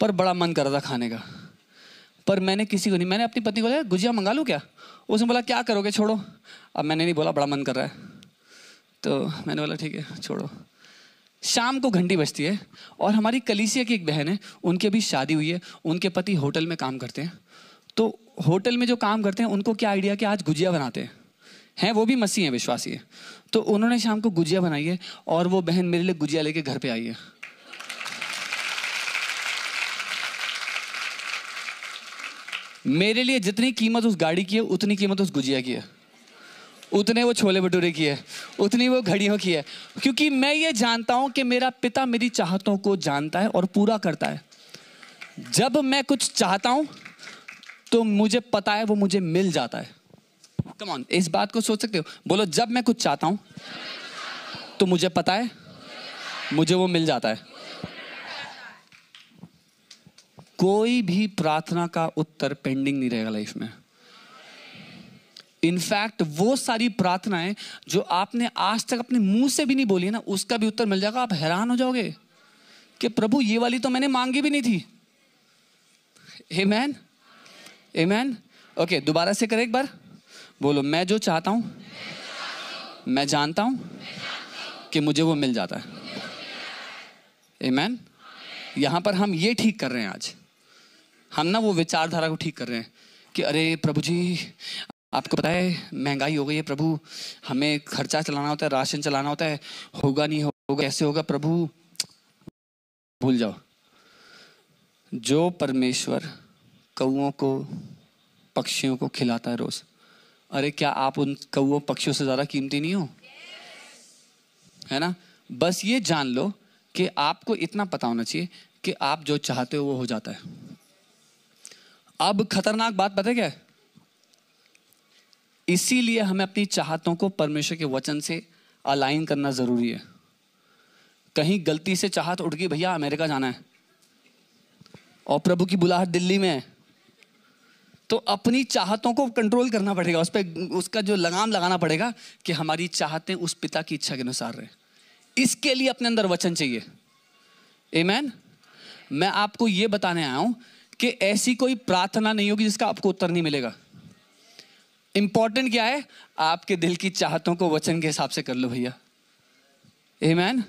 पर बड़ा मन कर रहा था खाने का। पर मैंने किसी को नहीं, मैंने अपनी पत्नी को बोला गुजिया मंगा लूँ क्या? उसने बोला क्या करोगे, छोड़ो। अब मैंने नहीं बोला, बड़ा मन कर रहा है, तो मैंने बोला ठीक है छोड़ो। शाम को घंटी बजती है और हमारी कलीसिया की एक बहन है, उनकी अभी शादी हुई है, उनके पति होटल में काम करते हैं। तो होटल में जो काम करते हैं उनको क्या आइडिया कि आज गुजिया बनाते हैं, वो भी मसीह हैं, विश्वासी है। तो उन्होंने शाम को गुजिया बनाई है और वो बहन मेरे लिए गुजिया लेके घर पे आई है। मेरे लिए जितनी कीमत उस गाड़ी की है उतनी कीमत उस गुजिया की है, उतने वो छोले भटूरे की है, उतनी वो घड़ियों की है, क्योंकि मैं ये जानता हूं कि मेरा पिता मेरी चाहतों को जानता है और पूरा करता है। जब मैं कुछ चाहता हूं तो मुझे पता है वो मुझे मिल जाता है। कम ऑन, इस बात को सोच सकते हो? बोलो जब मैं कुछ चाहता हूं तो मुझे पता है मुझे वो मिल जाता है। कोई भी प्रार्थना का उत्तर पेंडिंग नहीं रहेगा लाइफ में। इनफैक्ट वो सारी प्रार्थनाएं जो आपने आज तक अपने मुंह से भी नहीं बोली है ना, उसका भी उत्तर मिल जाएगा। आप हैरान हो जाओगे कि प्रभु ये वाली तो मैंने मांगी भी नहीं थी। आमेन, आमेन। ओके, दोबारा से करें एक बार, बोलो, मैं जो चाहता हूं मैं जानता हूं कि मुझे वो मिल जाता है। आमेन। यहां पर हम ये ठीक कर रहे हैं आज, हम ना वो विचारधारा को ठीक कर रहे हैं कि अरे प्रभु जी, आपको पता है महंगाई हो गई है प्रभु, हमें खर्चा चलाना होता है, राशन चलाना होता है, होगा नहीं होगा, कैसे होगा प्रभु। भूल जाओ, जो परमेश्वर कौओं को, पक्षियों को खिलाता है रोज, अरे क्या आप उन कौओं पक्षियों से ज्यादा कीमती नहीं हो? है ना। बस ये जान लो कि आपको इतना पता होना चाहिए कि आप जो चाहते हो वो हो जाता है। अब खतरनाक बात पता है क्या है? इसीलिए हमें अपनी चाहतों को परमेश्वर के वचन से अलाइन करना जरूरी है। कहीं गलती से चाहत उठ गई, भैया अमेरिका जाना है और प्रभु की बुलाहट दिल्ली में है, तो अपनी चाहतों को कंट्रोल करना पड़ेगा, उस पर उसका जो लगाम लगाना पड़ेगा कि हमारी चाहतें उस पिता की इच्छा के अनुसार रहे। इसके लिए अपने अंदर वचन चाहिए। आमेन। मैं आपको यह बताने आया हूं कि ऐसी कोई प्रार्थना नहीं होगी जिसका आपको उत्तर नहीं मिलेगा। इंपॉर्टेंट क्या है? आपके दिल की चाहतों को वचन के हिसाब से कर लो भैया। आमेन,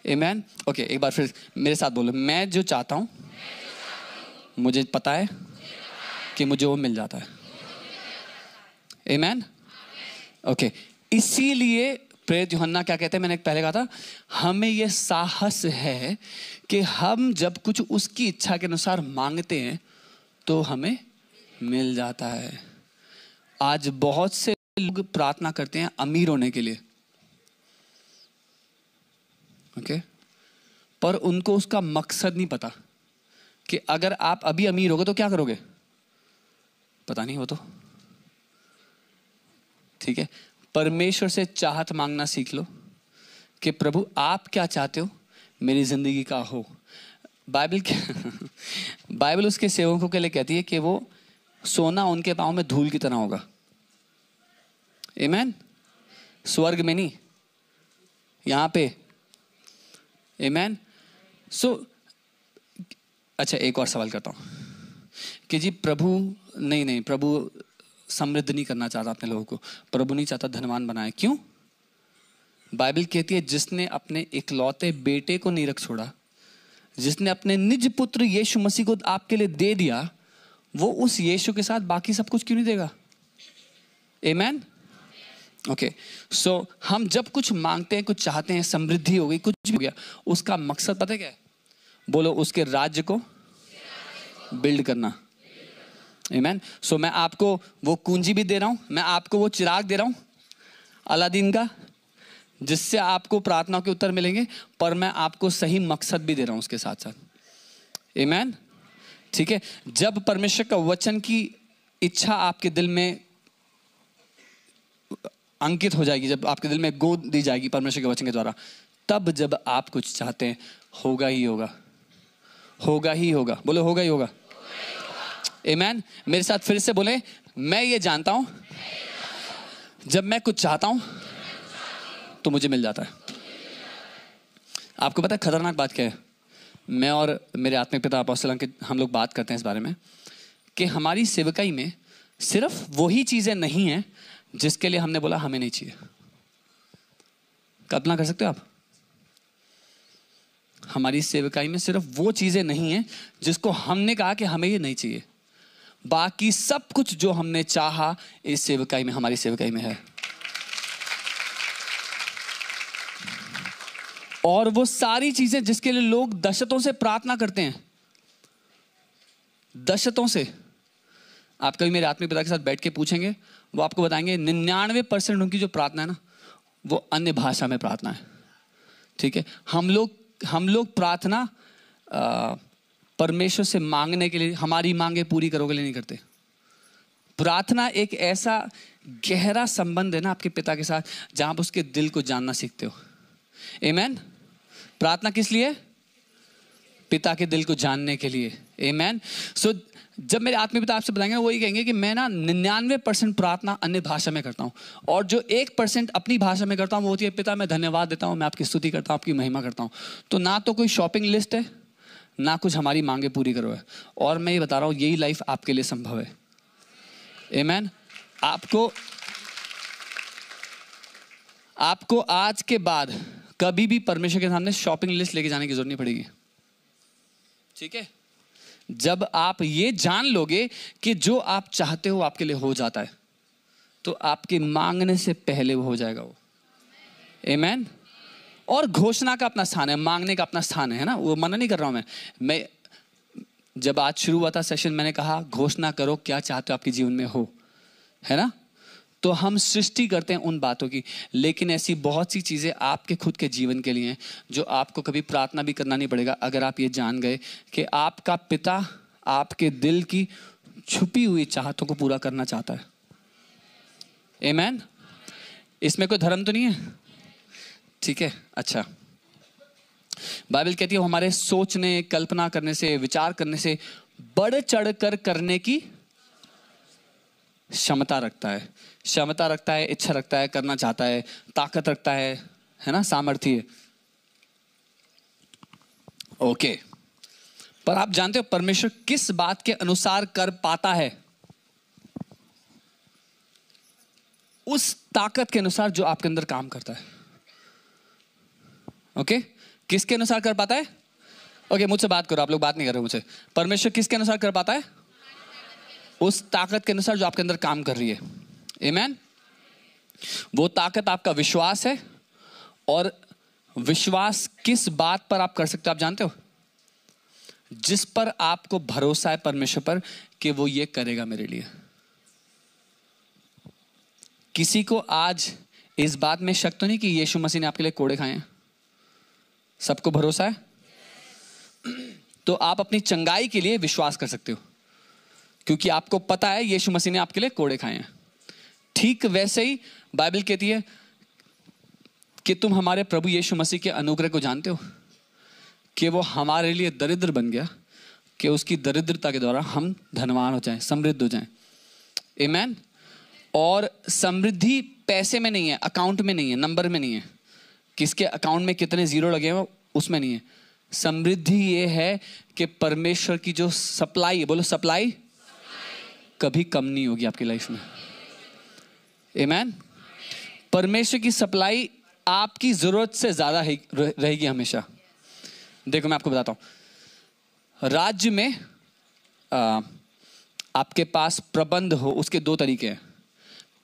आमेन। ओके, एक बार फिर मेरे साथ बोलो, मैं जो चाहता हूं मुझे पता है कि मुझे वो मिल जाता है। आमेन। ओके, इसीलिए प्रेरित यूहन्ना क्या कहते हैं, मैंने पहले कहा था, हमें यह साहस है कि हम जब कुछ उसकी इच्छा के अनुसार मांगते हैं तो हमें मिल जाता है। आज बहुत से लोग प्रार्थना करते हैं अमीर होने के लिए, ओके, पर उनको उसका मकसद नहीं पता कि अगर आप अभी अमीर होगे तो क्या करोगे, पता नहीं हो तो ठीक है। परमेश्वर से चाहत मांगना सीख लो कि प्रभु आप क्या चाहते हो मेरी जिंदगी का हो। बाइबल उसके सेवकों के लिए कहती है कि वो सोना उनके पांव में धूल की तरह होगा। आमेन। स्वर्ग में नहीं, यहां पे। आमेन। अच्छा, एक और सवाल करता हूं कि जी प्रभु नहीं, प्रभु समृद्ध नहीं करना चाहता अपने लोगों को, प्रभु नहीं चाहता धनवान बनाए, क्यों? बाइबल कहती है जिसने अपने इकलौते बेटे को नहीं रख छोड़ा, जिसने अपने निज पुत्र यीशु मसीह को आपके लिए दे दिया, वो उस यीशु के साथ बाकी सब कुछ क्यों नहीं देगा? आमेन। ओके, सो हम जब कुछ मांगते हैं, कुछ चाहते हैं, समृद्धि हो गई, कुछ भी हो गया, उसका मकसद पता है क्या है? बोलो, उसके राज्य को बिल्ड करना। आमेन। सो मैं आपको वो कुंजी भी दे रहा हूं, मैं आपको वो चिराग दे रहा हूं अलादीन का, जिससे आपको प्रार्थना के उत्तर मिलेंगे, पर मैं आपको सही मकसद भी दे रहा हूं उसके साथ साथ। आमेन। ठीक है। जब परमेश्वर का वचन की इच्छा आपके दिल में अंकित हो जाएगी, जब आपके दिल में गोद दी जाएगी परमेश्वर के वचन के द्वारा, तब जब आप कुछ चाहते हैं होगा ही होगा, होगा ही होगा। बोलो, होगा ही होगा। आमेन। मेरे साथ फिर से बोले, मैं ये जानता हूं जब मैं कुछ चाहता हूं तो मुझे मिल जाता है। आपको पता है खतरनाक बात क्या है? मैं और मेरे आत्मिक पिता अपोस्तल अंकित, हम लोग बात करते हैं इस बारे में कि हमारी सेवकाई में सिर्फ वही चीजें नहीं हैं जिसके लिए हमने बोला हमें नहीं चाहिए। कल्पना कर सकते हो आप? हमारी सेवकाई में सिर्फ वो चीजें नहीं हैं जिसको हमने कहा कि हमें ये नहीं चाहिए, बाकी सब कुछ जो हमने चाहा इस सेवकाई में, हमारी सेवकाई में है। और वो सारी चीजें जिसके लिए लोग दशकों से प्रार्थना करते हैं, दशकों से, आप कभी मेरे आत्मिक पिता के साथ बैठ के पूछेंगे, वो आपको बताएंगे 99% उनकी जो प्रार्थना है ना, वो अन्य भाषा में प्रार्थना है। ठीक है। हम लोग प्रार्थना परमेश्वर से मांगने के लिए, हमारी मांगे पूरी करोगे लिए नहीं करते। प्रार्थना एक ऐसा गहरा संबंध है ना आपके पिता के साथ, जहां आप उसके दिल को जानना सीखते हो। आमेन। प्रार्थना किस लिए? पिता के दिल को जानने के लिए। आमेन। सो जब मेरे आत्मीय पिता आपसे बताएंगे, वो ये कहेंगे कि मैं ना 99% प्रार्थना अन्य भाषा में करता हूँ, और जो 1% अपनी भाषा में करता हूँ वो होती है, पिता मैं धन्यवाद देता हूँ, मैं आपकी स्तुति करता हूँ, आपकी महिमा करता हूँ। तो ना तो कोई शॉपिंग लिस्ट है, ना कुछ हमारी मांगे पूरी करो है। और मैं ये बता रहा हूँ, यही लाइफ आपके लिए संभव है। आमेन। आपको आज के बाद कभी भी परमेश्वर के सामने शॉपिंग लिस्ट लेके जाने की जरूरत नहीं पड़ेगी। ठीक है। जब आप ये जान लोगे कि जो आप चाहते हो आपके लिए हो जाता है, तो आपके मांगने से पहले वो हो जाएगा वो। आमेन। और घोषणा का अपना स्थान है, मांगने का अपना स्थान है ना, वो मना नहीं कर रहा हूं मैं जब आज शुरू हुआ था सेशन, मैंने कहा घोषणा करो क्या चाहते हो आपके जीवन में हो, है ना। तो हम सृष्टि करते हैं उन बातों की, लेकिन ऐसी बहुत सी चीज़ें आपके खुद के जीवन के लिए हैं जो आपको कभी प्रार्थना भी करना नहीं पड़ेगा, अगर आप ये जान गए कि आपका पिता आपके दिल की छुपी हुई चाहतों को पूरा करना चाहता है। आमेन। इसमें कोई धर्म तो नहीं है। ठीक है। अच्छा, बाइबल कहती है वो हमारे सोचने, कल्पना करने से, विचार करने से बढ़ चढ़ कर करने की क्षमता रखता है। क्षमता रखता है, इच्छा रखता है, करना चाहता है, ताकत रखता है ना, सामर्थ्य। ओके। पर आप जानते हो परमेश्वर किस बात के अनुसार कर पाता है? उस ताकत के अनुसार जो आपके अंदर काम करता है। ओके। किसके अनुसार कर पाता है? ओके, मुझसे बात करो, आप लोग बात नहीं कर रहे मुझसे। परमेश्वर किसके अनुसार कर पाता है? उस ताकत के अनुसार जो आपके अंदर काम कर रही है। आमेन। वो ताकत आपका विश्वास है, और विश्वास किस बात पर आप कर सकते हो आप जानते हो? जिस पर आपको भरोसा है परमेश्वर पर कि वो ये करेगा मेरे लिए। किसी को आज इस बात में शक तो नहीं कि यीशु मसीह ने आपके लिए कोड़े खाए हैं? सबको भरोसा है? तो आप अपनी चंगाई के लिए विश्वास कर सकते हो, क्योंकि आपको पता है यीशु मसीह ने आपके लिए कोड़े खाए हैं। ठीक वैसे ही बाइबल कहती है कि तुम हमारे प्रभु यीशु मसीह के अनुग्रह को जानते हो, कि वो हमारे लिए दरिद्र बन गया, कि उसकी दरिद्रता के द्वारा हम धनवान हो जाएं, समृद्ध हो जाएं। आमेन। और समृद्धि पैसे में नहीं है, अकाउंट में नहीं है, नंबर में नहीं है, किसके अकाउंट में कितने जीरो लगे हैं उसमें नहीं है। समृद्धि ये है कि परमेश्वर की जो सप्लाई है, बोलो सप्लाई, कभी कम नहीं होगी आपकी लाइफ में। आमेन। परमेश्वर की सप्लाई आपकी जरूरत से ज्यादा रहेगी हमेशा। देखो मैं आपको बताता हूं, राज्य में आपके पास प्रबंध हो, उसके दो तरीके हैं।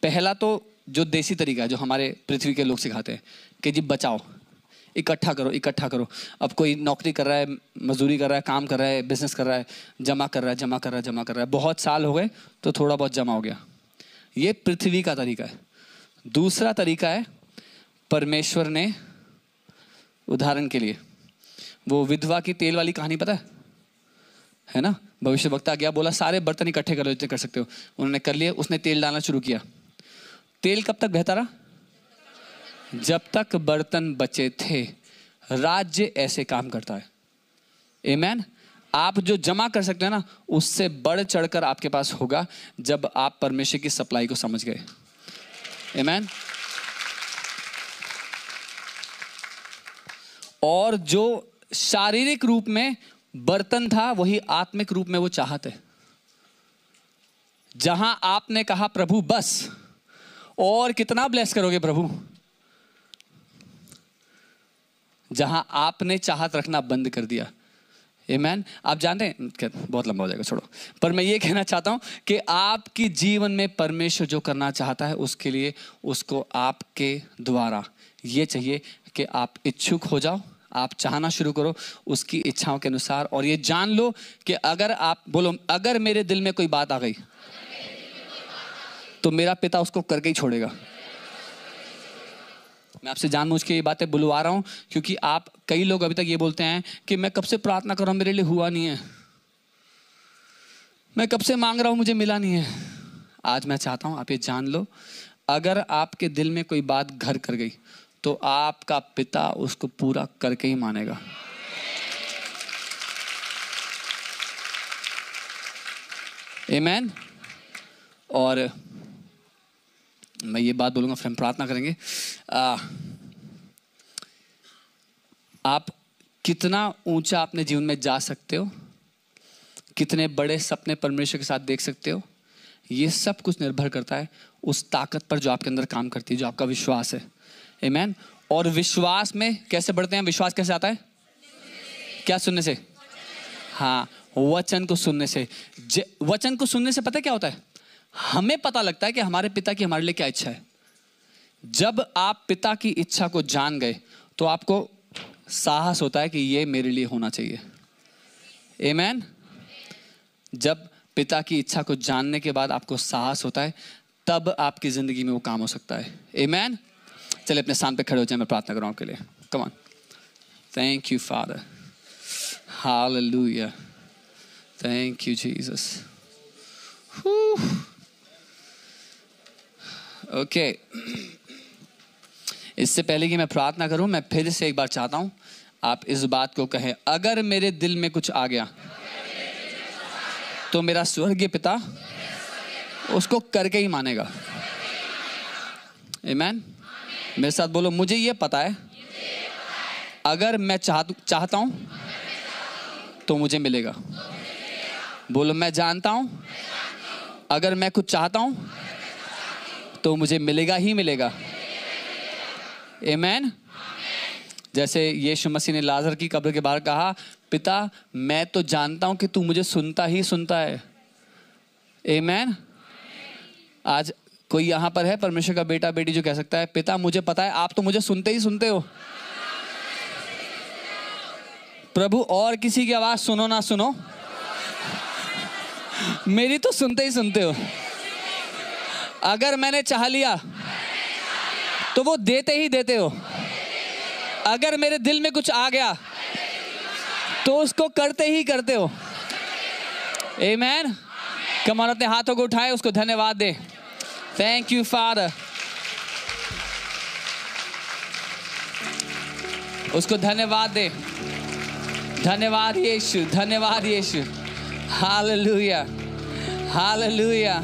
पहला तो जो देसी तरीका है, जो हमारे पृथ्वी के लोग सिखाते हैं कि जी बचाओ, इकट्ठा करो इकट्ठा करो। अब कोई नौकरी कर रहा है, मजदूरी कर रहा है, काम कर रहा है, बिजनेस कर रहा है, जमा कर रहा है, जमा कर रहा है, जमा कर रहा है, बहुत साल हो गए तो थोड़ा बहुत जमा हो गया। ये पृथ्वी का तरीका है। दूसरा तरीका है, परमेश्वर ने, उदाहरण के लिए वो विधवा की तेल वाली कहानी पता है ना? भविष्यवक्ता गया, बोला सारे बर्तन इकट्ठे कर लो जितने कर सकते हो। उन्होंने कर लिए, उसने तेल डालना शुरू किया। तेल कब तक बहता रहा? जब तक बर्तन बचे थे। राज्य ऐसे काम करता है। आमेन। आप जो जमा कर सकते हैं ना, उससे बढ़ चढ़कर आपके पास होगा जब आप परमेश्वर की सप्लाई को समझ गए। आमेन। और जो शारीरिक रूप में बर्तन था, वही आत्मिक रूप में वो चाहत है। जहां आपने कहा प्रभु बस, और कितना ब्लेस करोगे प्रभु, जहां आपने चाहत रखना बंद कर दिया। आमेन। आप जानते हैं, बहुत लंबा हो जाएगा, छोड़ो। पर मैं ये कहना चाहता हूं कि आपकी जीवन में परमेश्वर जो करना चाहता है, उसके लिए उसको आपके द्वारा ये चाहिए कि आप इच्छुक हो जाओ, आप चाहना शुरू करो उसकी इच्छाओं के अनुसार। और ये जान लो कि अगर आप बोलो, अगर मेरे दिल में कोई बात आ गई तो मेरा पिता उसको करके ही छोड़ेगा। मैं आपसे जानबूझ के ये बातें बुलवा रहा हूं, क्योंकि आप, कई लोग अभी तक ये बोलते हैं कि मैं कब से प्रार्थना कर रहा हूं, मेरे लिए हुआ नहीं है, मैं कब से मांग रहा हूं, मुझे मिला नहीं है। आज मैं चाहता हूं आप ये जान लो, अगर आपके दिल में कोई बात घर कर गई तो आपका पिता उसको पूरा करके ही मानेगा। आमेन। और मैं ये बात बोलूँगा, फिर हम प्रार्थना करेंगे। आप कितना ऊंचा अपने जीवन में जा सकते हो, कितने बड़े सपने परमेश्वर के साथ देख सकते हो, ये सब कुछ निर्भर करता है उस ताकत पर जो आपके अंदर काम करती है, जो आपका विश्वास है। आमेन। और विश्वास में कैसे बढ़ते हैं? विश्वास कैसे आता है? क्या सुनने से? हाँ, वचन को सुनने से। वचन को सुनने से पता है क्या होता है? हमें पता लगता है कि हमारे पिता की हमारे लिए क्या इच्छा है। जब आप पिता की इच्छा को जान गए तो आपको साहस होता है कि ये मेरे लिए होना चाहिए। आमेन। जब पिता की इच्छा को जानने के बाद आपको साहस होता है, तब आपकी जिंदगी में वो काम हो सकता है। आमेन। चलिए अपने स्थान पे खड़े हो जाए, मैं प्रार्थना कर रहा हूं आपके लिए। Come on. Thank you father, hallelujah, thank you Jesus. Okay, इससे पहले कि मैं प्रार्थना करूं, मैं फिर से एक बार चाहता हूं आप इस बात को कहें, अगर मेरे दिल में कुछ आ गया तो मेरा स्वर्गीय पिता उसको करके ही मानेगा। आमेन। मेरे साथ बोलो, मुझे ये पता है अगर मैं चाहता हूं तो मुझे मिलेगा। बोलो, मैं जानता हूं अगर मैं कुछ चाहता हूं तो मुझे मिलेगा ही मिलेगा। आमेन। जैसे यीशु मसीह ने लाजर की कब्र के बाहर कहा, पिता मैं तो जानता हूं कि तू मुझे सुनता ही सुनता है। आमेन। आज कोई यहां पर है परमेश्वर का बेटा बेटी जो कह सकता है, पिता मुझे पता है आप तो मुझे सुनते ही सुनते हो। प्रभु और किसी की आवाज सुनो ना सुनो, मेरी तो सुनते ही सुनते हो। अगर मैंने चाह लिया तो वो देते ही देते हो। अगर मेरे दिल में कुछ आ गया तो उसको करते ही करते हो। आमेन। कम ऑन, अपने हाथों को उठाए, उसको धन्यवाद दे। Thank you father. उसको धन्यवाद दे। धन्यवाद यीशु, धन्यवाद यीशु। Hallelujah, hallelujah.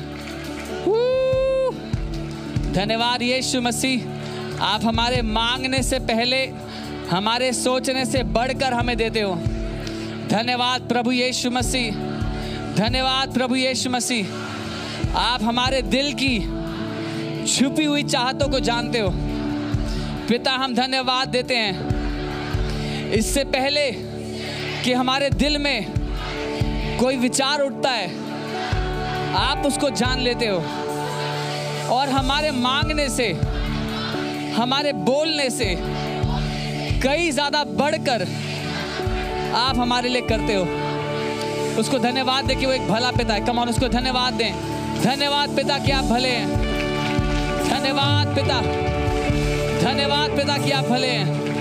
धन्यवाद यीशु मसीह, आप हमारे मांगने से पहले, हमारे सोचने से बढ़कर हमें देते हो। धन्यवाद प्रभु यीशु मसीह, धन्यवाद प्रभु यीशु मसीह। आप हमारे दिल की छुपी हुई चाहतों को जानते हो। पिता हम धन्यवाद देते हैं, इससे पहले कि हमारे दिल में कोई विचार उठता है आप उसको जान लेते हो, और हमारे मांगने से, हमारे बोलने से कई ज्यादा बढ़कर आप हमारे लिए करते हो। उसको धन्यवाद दे कि वो एक भला पिता है। कम ऑन, उसको धन्यवाद दें। धन्यवाद पिता कि आप भले हैं। धन्यवाद पिता, धन्यवाद पिता कि आप भले हैं।